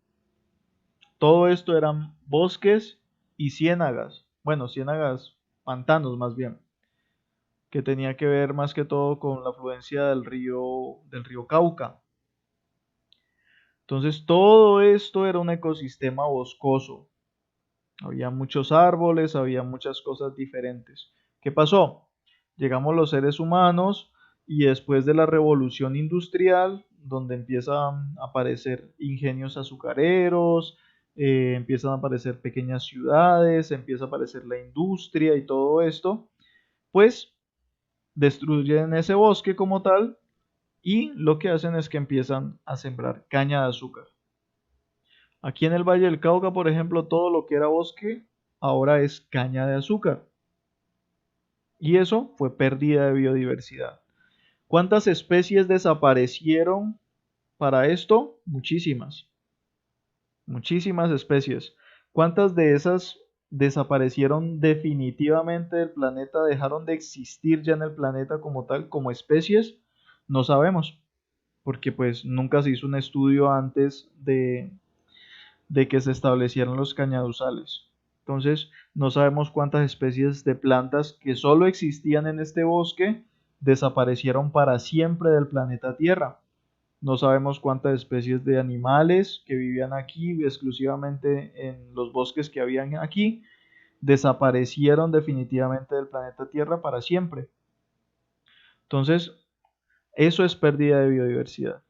Todo esto eran bosques y ciénagas. Bueno, ciénagas, pantanos más bien, que tenía que ver más que todo con la afluencia del río Cauca. Entonces, todo esto era un ecosistema boscoso. Había muchos árboles, había muchas cosas diferentes. ¿Qué pasó? Llegamos los seres humanos y después de la revolución industrial, donde empiezan a aparecer ingenios azucareros, empiezan a aparecer pequeñas ciudades, empieza a aparecer la industria y todo esto, pues destruyen ese bosque como tal y lo que hacen es que empiezan a sembrar caña de azúcar. Aquí en el Valle del Cauca, por ejemplo, todo lo que era bosque ahora es caña de azúcar. Y eso fue pérdida de biodiversidad. ¿Cuántas especies desaparecieron para esto? Muchísimas. Muchísimas especies. ¿Cuántas de esas desaparecieron definitivamente del planeta, dejaron de existir ya en el planeta como tal, como especies? No sabemos, porque pues nunca se hizo un estudio antes de que se establecieran los cañaduzales. Entonces, no sabemos cuántas especies de plantas que solo existían en este bosque desaparecieron para siempre del planeta Tierra. No sabemos cuántas especies de animales que vivían aquí exclusivamente en los bosques que habían aquí desaparecieron definitivamente del planeta Tierra para siempre. Entonces, eso es pérdida de biodiversidad.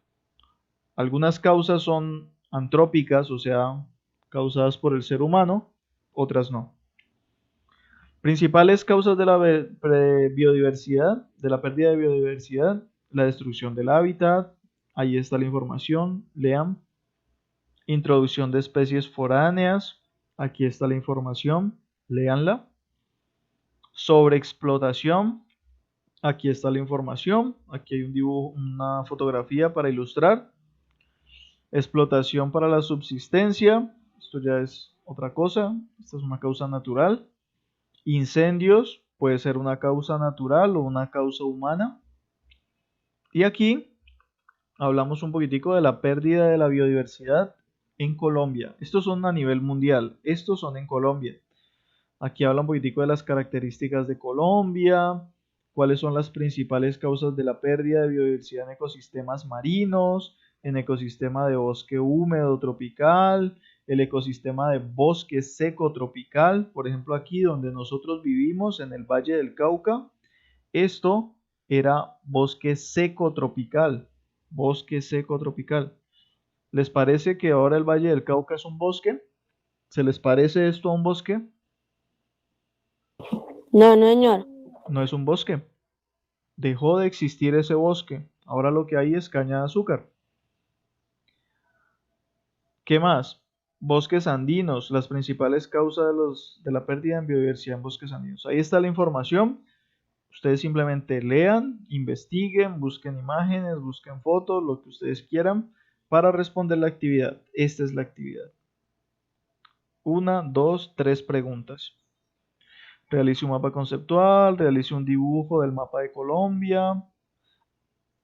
Algunas causas son antrópicas, o sea, causadas por el ser humano, otras no. Principales causas de la biodiversidad, de la pérdida de biodiversidad, la destrucción del hábitat, ahí está la información, lean. Introducción de especies foráneas, aquí está la información, leanla. Sobreexplotación, aquí está la información, aquí hay un dibujo, una fotografía para ilustrar. Explotación para la subsistencia, esto ya es otra cosa, esta es una causa natural. Incendios, puede ser una causa natural o una causa humana. Y aquí hablamos un poquitico de la pérdida de la biodiversidad en Colombia. Estos son a nivel mundial, estos son en Colombia. Aquí habla un poquitico de las características de Colombia, cuáles son las principales causas de la pérdida de biodiversidad en ecosistemas marinos, en ecosistema de bosque húmedo tropical, el ecosistema de bosque seco tropical, por ejemplo aquí donde nosotros vivimos en el Valle del Cauca, esto era bosque seco tropical, bosque seco tropical. ¿Les parece que ahora el Valle del Cauca es un bosque? ¿Se les parece esto a un bosque? No, no, señor. No es un bosque. Dejó de existir ese bosque. Ahora lo que hay es caña de azúcar. ¿Qué más? Bosques andinos, las principales causas de la pérdida en biodiversidad en bosques andinos. Ahí está la información. Ustedes simplemente lean, investiguen, busquen imágenes, busquen fotos, lo que ustedes quieran para responder la actividad. Esta es la actividad. 1, 2, 3 preguntas. Realice un mapa conceptual, realice un dibujo del mapa de Colombia.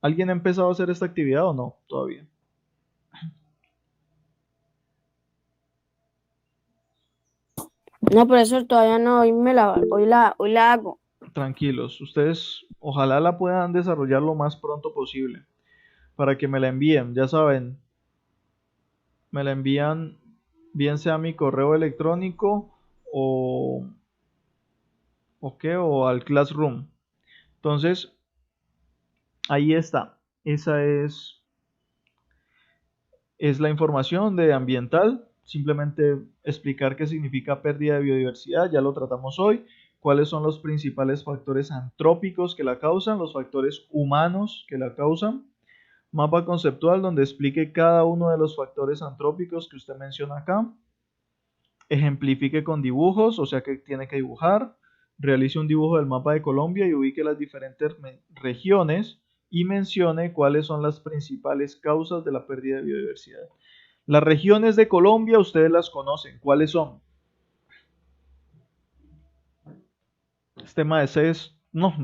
¿Alguien ha empezado a hacer esta actividad o no? Todavía. No, profesor, todavía no. Hoy la hago. Tranquilos, ustedes ojalá la puedan desarrollar lo más pronto posible para que me la envíen. Ya saben, me la envían bien sea a mi correo electrónico o, o al Classroom. Entonces, ahí está. Esa es la información de ambiental. Simplemente explicar qué significa pérdida de biodiversidad, ya lo tratamos hoy. Cuáles son los principales factores antrópicos que la causan, los factores humanos que la causan. Mapa conceptual donde explique cada uno de los factores antrópicos que usted menciona acá. Ejemplifique con dibujos, o sea que tiene que dibujar. Realice un dibujo del mapa de Colombia y ubique las diferentes regiones y mencione cuáles son las principales causas de la pérdida de biodiversidad. Las regiones de Colombia ustedes las conocen. ¿Cuáles son? Este maestro es no,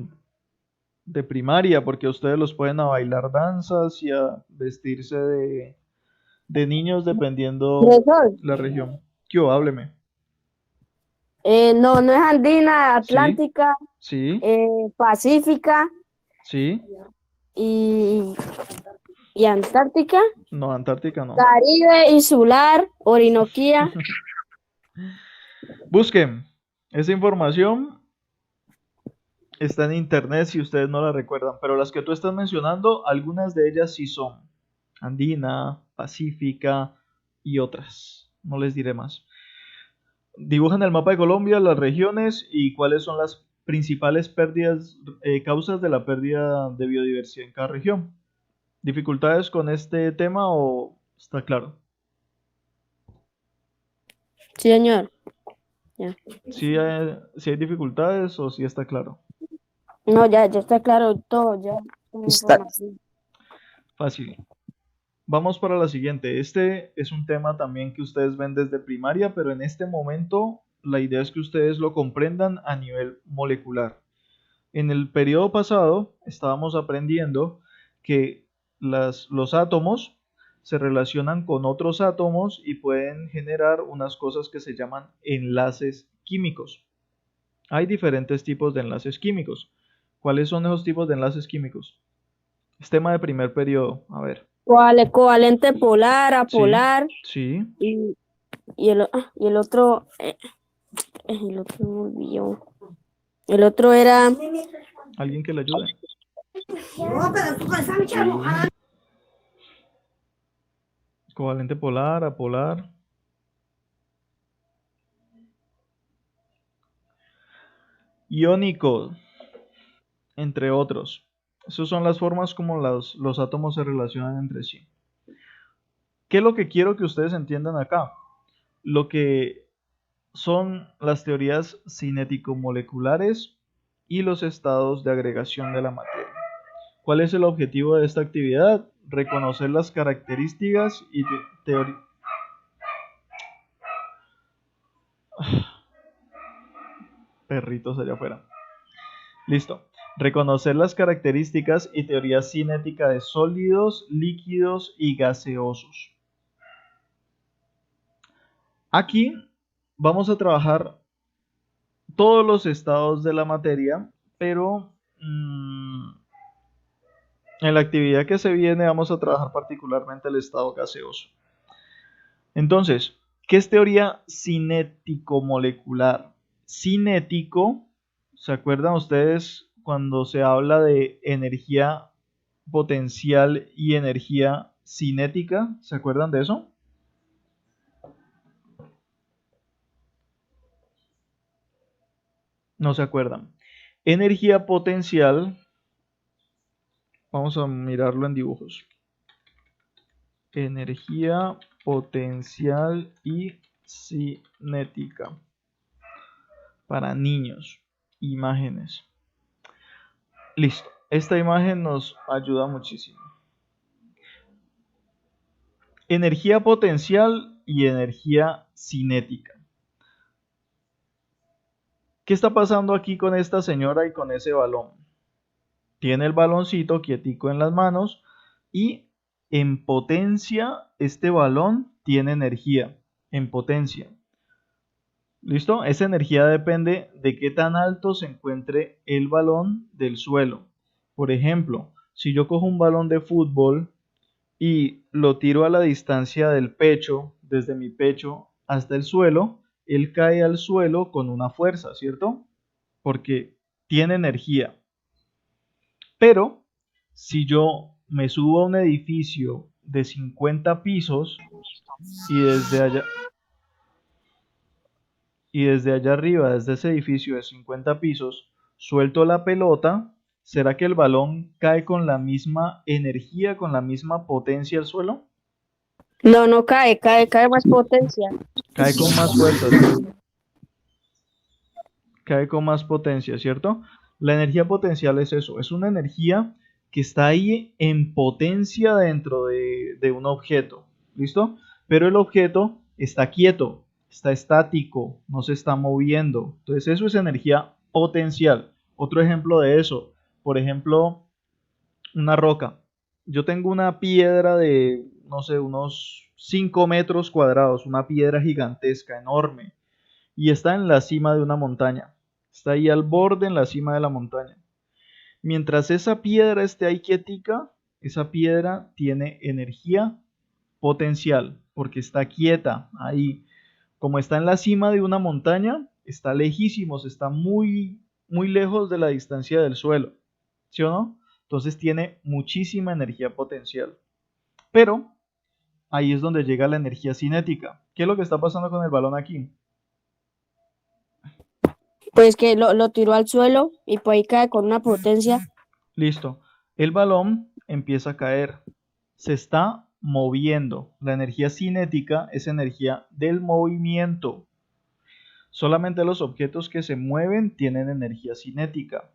de primaria, porque ustedes los pueden a bailar danzas y a vestirse de niños dependiendo Profesor, la región. ¿Qué? Hábleme. no, no es andina, Sí, atlántica, sí, pacífica sí. y, y antártica, No, Antártica no. Caribe, insular, Orinoquía. Busquen. Esa información está en internet si ustedes no la recuerdan, pero las que tú estás mencionando, algunas de ellas sí son. Andina, Pacífica y otras. No les diré más. Dibujan el mapa de Colombia, las regiones y cuáles son las principales pérdidas, causas de la pérdida de biodiversidad en cada región. ¿Dificultades con este tema o está claro? Sí, señor. Ya. Si hay dificultades o si está claro. No, ya está claro todo, ya. Con la Está, información. Fácil. Vamos para la siguiente. Este es un tema también que ustedes ven desde primaria, pero en este momento la idea es que ustedes lo comprendan a nivel molecular. En el periodo pasado estábamos aprendiendo que los átomos se relacionan con otros átomos y pueden generar unas cosas que se llaman enlaces químicos. Hay diferentes tipos de enlaces químicos. ¿Cuáles son esos tipos de enlaces químicos? Es tema de primer periodo. A ver. Covalente polar, Sí, apolar sí. y, y el otro me olvidó. El otro era ¿Alguien que le ayude? Covalente polar, apolar. Iónico, entre otros. Esas son las formas como los átomos se relacionan entre sí. ¿Qué es lo que quiero que ustedes entiendan acá? Lo que son las teorías cinético-moleculares y los estados de agregación de la materia. ¿Cuál es el objetivo de esta actividad? Reconocer las características y teorías. Perritos allá afuera. Listo. Reconocer las características y teoría cinética de sólidos, líquidos y gaseosos. Aquí vamos a trabajar todos los estados de la materia, pero en la actividad que se viene vamos a trabajar particularmente el estado gaseoso. Entonces, ¿qué es teoría cinético-molecular? Cinético, ¿se acuerdan ustedes cuando se habla de energía potencial y energía cinética? ¿Se acuerdan de eso? No se acuerdan. Energía potencial, vamos a mirarlo en dibujos. Energía potencial y cinética para niños. Imágenes. Listo. Esta imagen nos ayuda muchísimo. Energía potencial y energía cinética. ¿Qué está pasando aquí con esta señora y con ese balón? Tiene el baloncito quietico en las manos y en potencia este balón tiene energía. En potencia. ¿Listo? Esa energía depende de qué tan alto se encuentre el balón del suelo. Por ejemplo, si yo cojo un balón de fútbol y lo tiro a la distancia del pecho, desde mi pecho hasta el suelo, él cae al suelo con una fuerza, ¿cierto? Porque tiene energía. Pero si yo me subo a un edificio de 50 pisos y desde allá arriba, desde ese edificio de 50 pisos, suelto la pelota, ¿será que el balón cae con la misma energía, con la misma potencia al suelo? No, no cae más potencia. Cae con más fuerza, ¿cierto? Cae con más potencia, ¿cierto? La energía potencial es eso, es una energía que está ahí en potencia dentro de un objeto, ¿listo? Pero el objeto está quieto, está estático, no se está moviendo. Entonces eso es energía potencial. Otro ejemplo de eso, por ejemplo, una roca. Yo tengo una piedra de, no sé, unos 5 metros cuadrados, una piedra gigantesca, enorme, y está en la cima de una montaña. Está ahí al borde en la cima de la montaña. Mientras esa piedra esté ahí quietica, esa piedra tiene energía potencial, porque está quieta ahí. Como está en la cima de una montaña, está lejísimos, está muy, muy lejos de la distancia del suelo. ¿Sí o no? Entonces tiene muchísima energía potencial. Pero ahí es donde llega la energía cinética. ¿Qué es lo que está pasando con el balón aquí? Pues que lo tiró al suelo y pues ahí cae con una potencia. Listo. El balón empieza a caer. Se está moviendo. La energía cinética es energía del movimiento. Solamente los objetos que se mueven tienen energía cinética.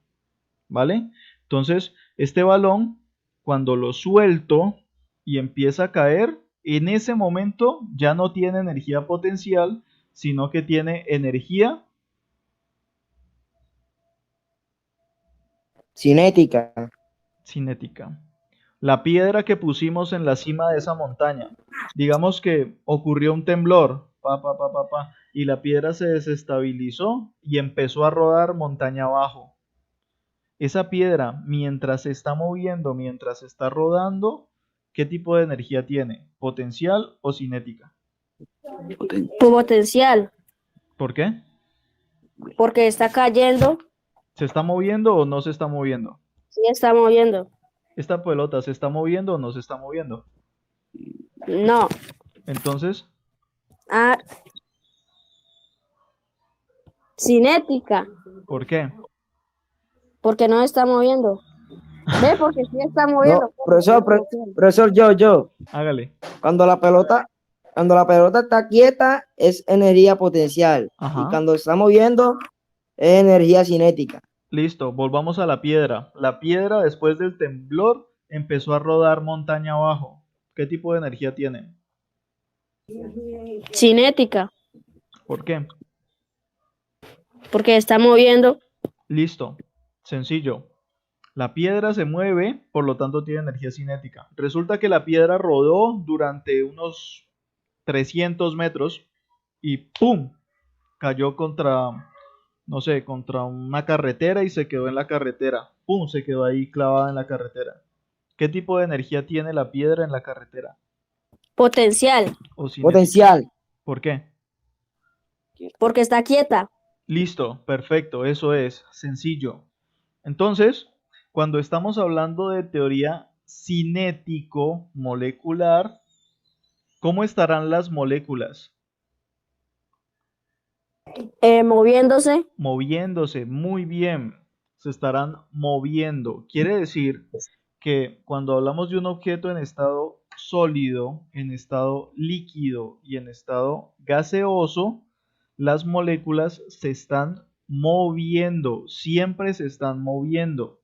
¿Vale? Entonces, este balón, cuando lo suelto y empieza a caer, en ese momento ya no tiene energía potencial, sino que tiene energía Cinética. cinética. La piedra que pusimos en la cima de esa montaña, digamos que ocurrió un temblor, y la piedra se desestabilizó y empezó a rodar montaña abajo. Esa piedra, mientras se está moviendo, mientras está rodando, ¿qué tipo de energía tiene? ¿Potencial o cinética? Potencial, ¿Por qué? porque está cayendo, ¿Se está moviendo o no se está moviendo? sí está moviendo. ¿Esta pelota se está moviendo o no se está moviendo? No, Entonces, ah, cinética, ¿por qué? porque no está moviendo. Ve, porque sí está moviendo. No, profesor, yo. Hágale. Cuando la pelota está quieta es energía potencial. Ajá. Y cuando se está moviendo es energía cinética. Listo, volvamos a la piedra. La piedra después del temblor empezó a rodar montaña abajo. ¿Qué tipo de energía tiene? Cinética, ¿Por qué? porque está moviendo. Listo, sencillo. La piedra se mueve, por lo tanto tiene energía cinética. Resulta que la piedra rodó durante unos 300 metros y ¡pum! Cayó contra, no sé, contra una carretera y se quedó en la carretera. ¡Pum! Se quedó ahí clavada en la carretera. ¿Qué tipo de energía tiene la piedra en la carretera? Potencial, O cinética. Potencial. ¿Por qué? porque está quieta. Listo, perfecto, eso es, sencillo. Entonces, cuando estamos hablando de teoría cinético-molecular, ¿cómo estarán las moléculas? Moviéndose. Moviéndose, muy bien, se estarán moviendo. Quiere decir que cuando hablamos de un objeto en estado sólido, en estado líquido y en estado gaseoso, las moléculas se están moviendo, siempre se están moviendo.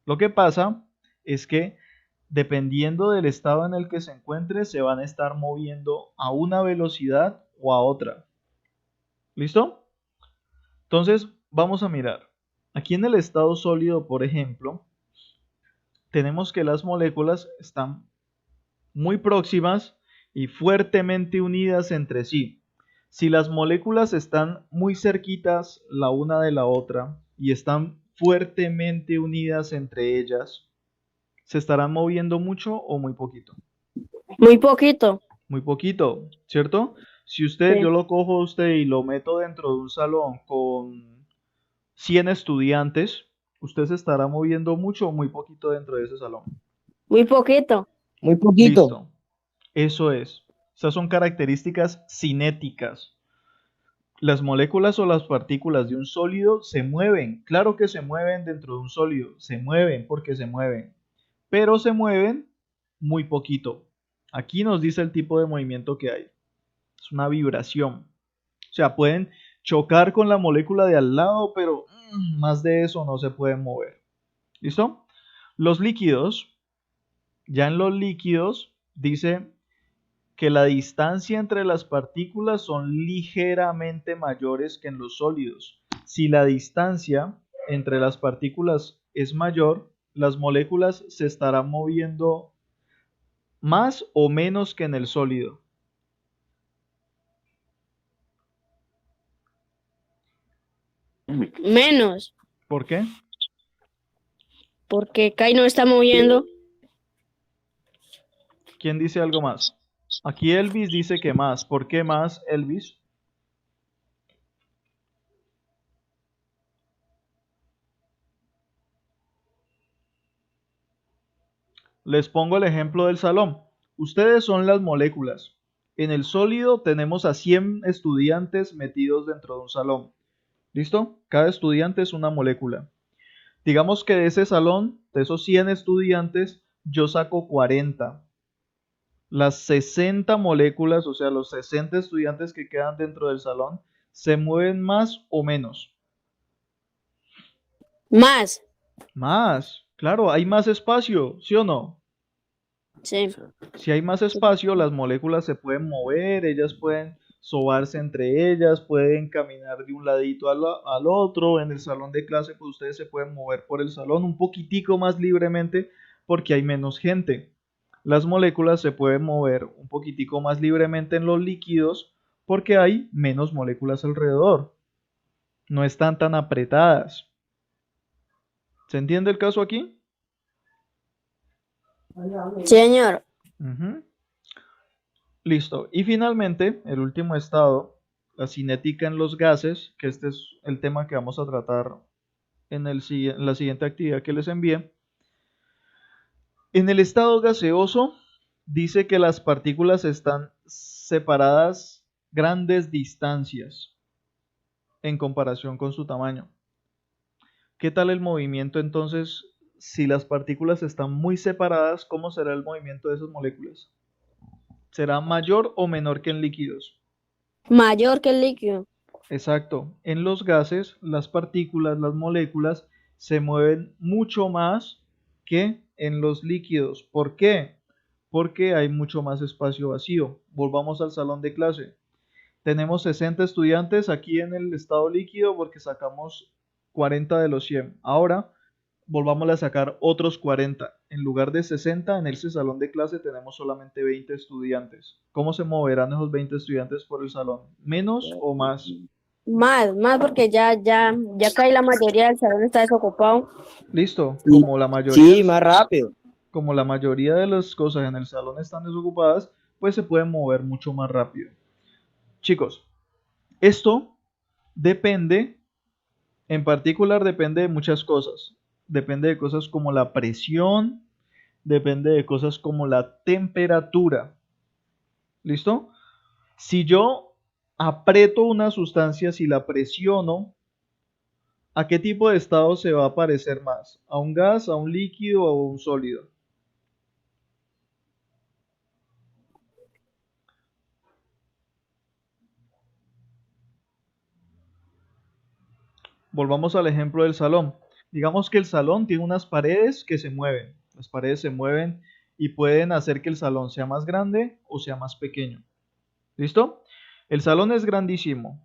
Lo que pasa es que dependiendo del estado en el que se encuentre, se van a estar moviendo a una velocidad o a otra. ¿Listo? Entonces, vamos a mirar. Aquí en el estado sólido, por ejemplo, tenemos que las moléculas están muy próximas y fuertemente unidas entre sí. Si las moléculas están muy cerquitas la una de la otra y están fuertemente unidas entre ellas, ¿se estarán moviendo mucho o muy poquito? Muy poquito. Muy poquito, ¿cierto? Si yo Sí. lo cojo a usted y lo meto dentro de un salón con 100 estudiantes, usted se estará moviendo mucho o muy poquito dentro de ese salón. Muy poquito. Muy poquito. Listo. Eso es. Esas son características cinéticas. Las moléculas o las partículas de un sólido se mueven. Claro que se mueven dentro de un sólido. Se mueven porque se mueven. Pero se mueven muy poquito. Aquí nos dice el tipo de movimiento que hay. Es una vibración. O sea, pueden chocar con la molécula de al lado, pero más de eso no se pueden mover. ¿Listo? Los líquidos, ya en los líquidos, dice que la distancia entre las partículas son ligeramente mayores que en los sólidos. Si la distancia entre las partículas es mayor, las moléculas se estarán moviendo más o menos que en el sólido. Menos. ¿Por qué? Porque Kai no está moviendo. ¿Quién dice algo más? Aquí Elvis dice que más. ¿Por qué más, Elvis? Les pongo el ejemplo del salón. Ustedes son las moléculas. En el sólido tenemos a 100 estudiantes metidos dentro de un salón. ¿Listo? Cada estudiante es una molécula. Digamos que de ese salón, de esos 100 estudiantes, yo saco 40. Las 60 moléculas, o sea, los 60 estudiantes que quedan dentro del salón, se mueven más o menos. Más. Más, claro, hay más espacio, ¿sí o no? Sí. Si hay más espacio, las moléculas se pueden mover, ellas pueden sobarse entre ellas, pueden caminar de un ladito al otro. En el salón de clase, pues ustedes se pueden mover por el salón un poquitico más libremente porque hay menos gente. Las moléculas se pueden mover un poquitico más libremente en los líquidos porque hay menos moléculas alrededor. No están tan apretadas. ¿Se entiende el caso aquí? Señor. Ujú. Listo. Y finalmente, el último estado, la cinética en los gases, que este es el tema que vamos a tratar en la siguiente actividad que les envié. En el estado gaseoso, dice que las partículas están separadas grandes distancias en comparación con su tamaño. ¿Qué tal el movimiento entonces? Si las partículas están muy separadas, ¿cómo será el movimiento de esas moléculas? ¿Será mayor o menor que en líquidos? Mayor que el líquido. Exacto. En los gases, las partículas, las moléculas, se mueven mucho más que en los líquidos. ¿Por qué? Porque hay mucho más espacio vacío. Volvamos al salón de clase. Tenemos 60 estudiantes aquí en el estado líquido porque sacamos 40 de los 100. Ahora volvamos a sacar otros 40. En lugar de 60, en ese salón de clase tenemos solamente 20 estudiantes. ¿Cómo se moverán esos 20 estudiantes por el salón? ¿Menos o más? más, porque ya casi la mayoría del salón está desocupado. Listo, Sí, sí, más rápido. como la mayoría de las cosas en el salón están desocupadas, pues se pueden mover mucho más rápido. Chicos, esto depende, en particular depende de muchas cosas. Depende de cosas como la presión, depende de cosas como la temperatura. ¿Listo? Si yo aprieto una sustancia, si la presiono, ¿a qué tipo de estado se va a parecer más? ¿A un gas, a un líquido o a un sólido? Volvamos al ejemplo del salón. Digamos que el salón tiene unas paredes que se mueven. Las paredes se mueven y pueden hacer que el salón sea más grande o sea más pequeño. ¿Listo? El salón es grandísimo.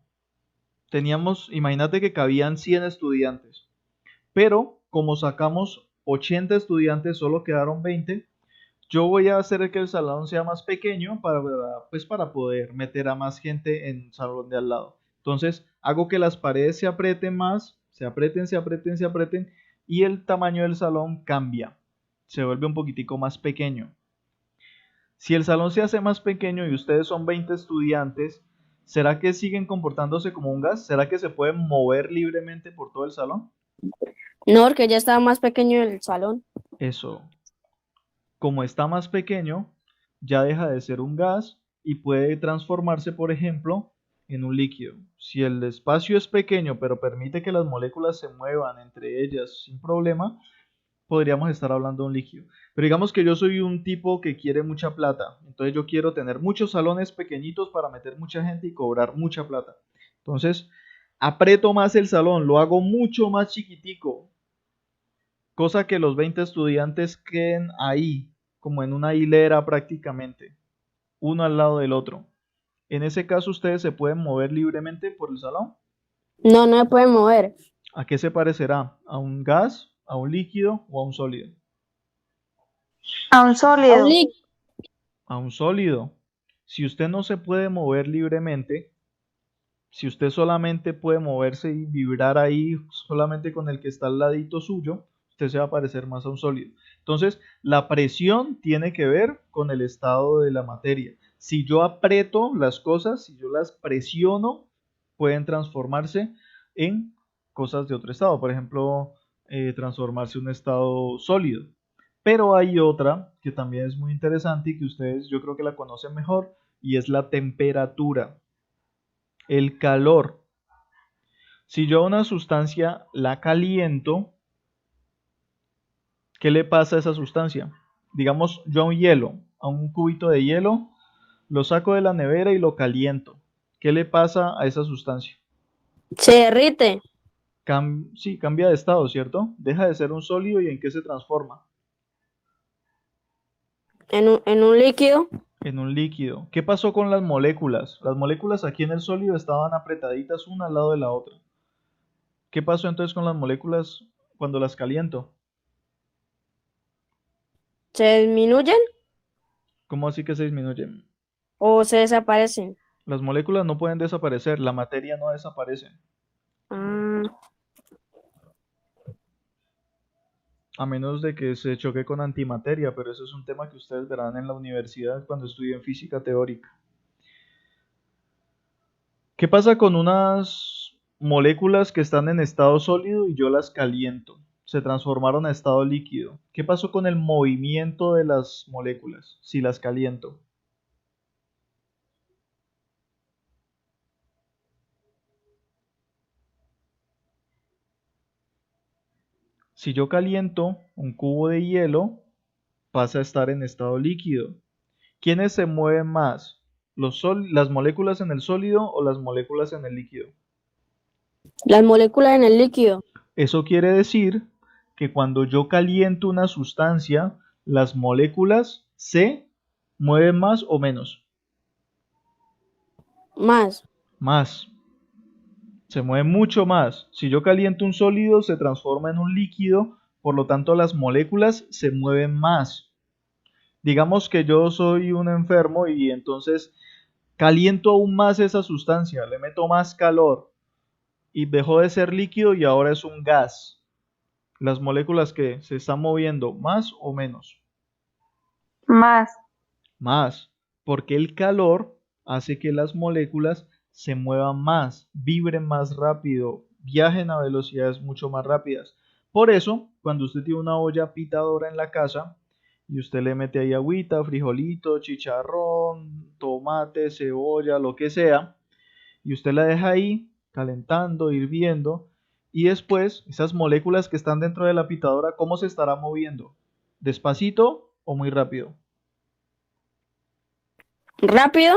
Imagínate que cabían 100 estudiantes. Pero como sacamos 80 estudiantes, solo quedaron 20. Yo voy a hacer que el salón sea más pequeño para poder meter a más gente en el salón de al lado. Entonces hago que las paredes se aprieten más, se aprieten y el tamaño del salón cambia. Se vuelve un poquitico más pequeño. Si el salón se hace más pequeño y ustedes son 20 estudiantes, ¿será que siguen comportándose como un gas? ¿Será que se pueden mover libremente por todo el salón? No, porque ya estaba más pequeño el salón. Eso. Como está más pequeño, ya deja de ser un gas y puede transformarse, por ejemplo, en un líquido. Si el espacio es pequeño, pero permite que las moléculas se muevan entre ellas sin problema, podríamos estar hablando de un líquido. Pero digamos que yo soy un tipo que quiere mucha plata, entonces yo quiero tener muchos salones pequeñitos para meter mucha gente y cobrar mucha plata. Entonces, aprieto más el salón, lo hago mucho más chiquitico, cosa que los 20 estudiantes queden ahí, como en una hilera prácticamente, uno al lado del otro. En ese caso, ustedes se pueden mover libremente por el salón. No, no se puede mover. ¿A qué se parecerá? ¿A un gas, a un líquido o a un sólido? A un A un sólido. líquido. A un sólido. Si usted no se puede mover libremente, si usted solamente puede moverse y vibrar ahí solamente con el que está al ladito suyo, usted se va a parecer más a un sólido. Entonces, la presión tiene que ver con el estado de la materia. Si yo aprieto las cosas, si yo las presiono, pueden transformarse en cosas de otro estado. Por ejemplo, transformarse en un estado sólido. Pero hay otra que también es muy interesante y que ustedes yo creo que la conocen mejor y es la temperatura, el calor. Si yo a una sustancia la caliento, ¿qué le pasa a esa sustancia? Digamos, yo a un hielo, a un cubito de hielo, lo saco de la nevera y lo caliento. ¿Qué le pasa a esa sustancia? Se derrite Sí, cambia de estado, ¿cierto? Deja de ser un sólido y ¿en qué se transforma? en un líquido. En un líquido. ¿Qué pasó con las moléculas? Las moléculas aquí en el sólido estaban apretaditas una al lado de la otra. ¿Qué pasó entonces con las moléculas cuando las caliento? Se disminuyen ¿Cómo así que se disminuyen? o se desaparecen. Las moléculas no pueden desaparecer, la materia no desaparece, Ah, a menos de que se choque con antimateria, pero eso es un tema que ustedes verán en la universidad cuando estudien física teórica. ¿Qué pasa con unas moléculas que están en estado sólido y yo las caliento? Se transformaron a estado líquido. ¿Qué pasó con el movimiento de las moléculas si las caliento? Si yo caliento un cubo de hielo, pasa a estar en estado líquido. ¿Quiénes se mueven más? ¿Las moléculas en el sólido o las moléculas en el líquido? las moléculas en el líquido. Eso quiere decir que cuando yo caliento una sustancia, las moléculas se mueven más o menos. Más. Más. Se mueven mucho más. Si yo caliento un sólido, se transforma en un líquido, por lo tanto las moléculas se mueven más. Digamos que yo soy un enfermo y entonces caliento aún más esa sustancia, le meto más calor. y dejó de ser líquido y ahora es un gas. Las moléculas que se están moviendo, ¿más o menos? Más. Más, porque el calor hace que las moléculas se muevan más, vibren más rápido, viajen a velocidades mucho más rápidas. Por eso, cuando usted tiene una olla pitadora en la casa y usted le mete ahí agüita, frijolito, chicharrón, tomate, cebolla, lo que sea, y usted la deja ahí calentando, hirviendo, y después esas moléculas que están dentro de la pitadora, ¿cómo se estará moviendo? ¿Despacito o muy rápido? Rápido.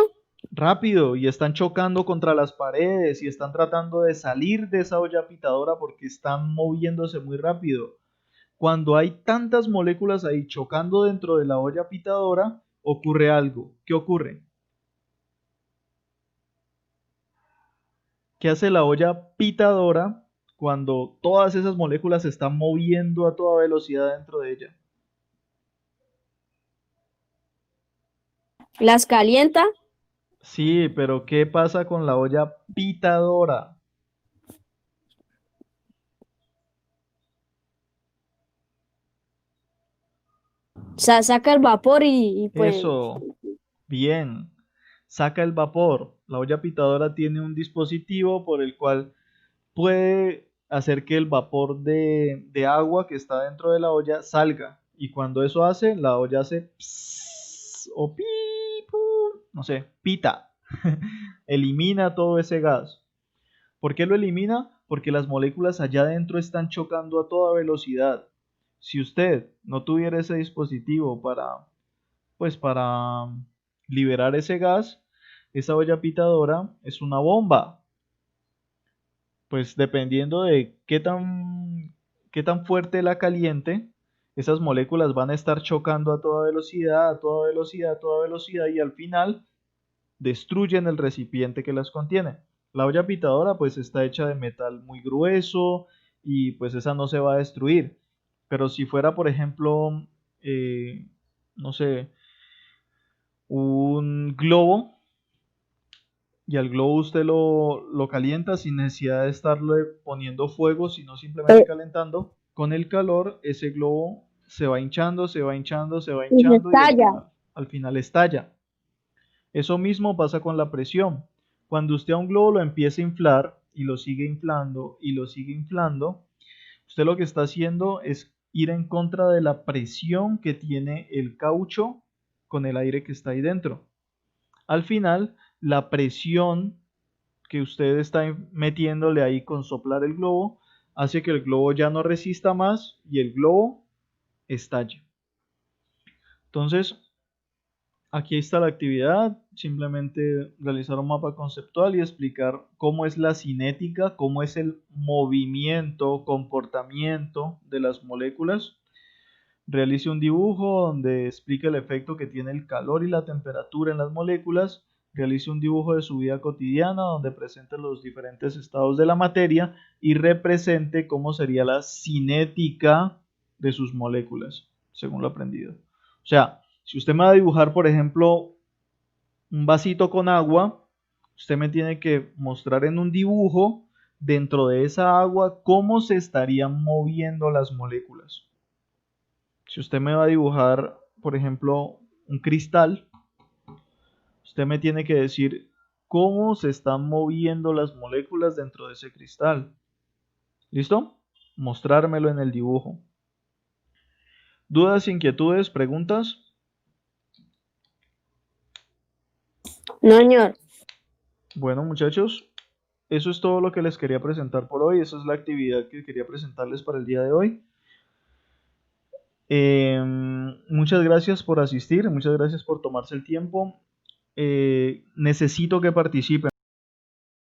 Rápido, y están chocando contra las paredes y están tratando de salir de esa olla pitadora porque están moviéndose muy rápido. Cuando hay tantas moléculas ahí chocando dentro de la olla pitadora, ocurre algo. ¿Qué ocurre? ¿Qué hace la olla pitadora cuando todas esas moléculas se están moviendo a toda velocidad dentro de ella? Las calienta. Sí, pero ¿qué pasa con la olla pitadora? Saca el vapor y pues Eso, bien, saca el vapor. La olla pitadora tiene un dispositivo por el cual puede hacer que el vapor de agua que está dentro de la olla salga. Y cuando eso hace, la olla hace pss o pi, pu, no sé, pita. Elimina todo ese gas. ¿Por qué lo elimina? Porque las moléculas allá adentro están chocando a toda velocidad. Si usted no tuviera ese dispositivo para liberar ese gas, esa olla pitadora es una bomba. Pues dependiendo de qué tan fuerte la caliente, esas moléculas van a estar chocando a toda velocidad, a toda velocidad, a toda velocidad y al final destruyen el recipiente que las contiene. La olla pitadora pues está hecha de metal muy grueso y pues esa no se va a destruir. Pero si fuera, por ejemplo, no sé, un globo y al globo usted lo calienta sin necesidad de estarle poniendo fuego, sino simplemente calentando, con el calor ese globo se va hinchando, se va hinchando, se va y se hinchando y estalla. al final estalla. Eso mismo pasa con la presión. Cuando usted a un globo lo empieza a inflar y lo sigue inflando y lo sigue inflando, usted lo que está haciendo es ir en contra de la presión que tiene el caucho con el aire que está ahí dentro. Al final, la presión que usted está metiéndole ahí con soplar el globo hace que el globo ya no resista más y el globo estalle. Entonces, aquí está la actividad, simplemente realizar un mapa conceptual y explicar cómo es la cinética, cómo es el movimiento, comportamiento de las moléculas. Realice un dibujo donde explique el efecto que tiene el calor y la temperatura en las moléculas. Realice un dibujo de su vida cotidiana donde presente los diferentes estados de la materia y represente cómo sería la cinética de sus moléculas, según lo aprendido. O sea, si usted me va a dibujar, por ejemplo, un vasito con agua, usted me tiene que mostrar en un dibujo dentro de esa agua cómo se estarían moviendo las moléculas. Si usted me va a dibujar, por ejemplo, un cristal, usted me tiene que decir cómo se están moviendo las moléculas dentro de ese cristal. ¿Listo? Mostrármelo en el dibujo. ¿Dudas, inquietudes, preguntas? No, señor. Bueno, muchachos, eso es todo lo que les quería presentar por hoy. Esa es la actividad que quería presentarles para el día de hoy. Muchas gracias por asistir, muchas gracias por tomarse el tiempo. Necesito que participen.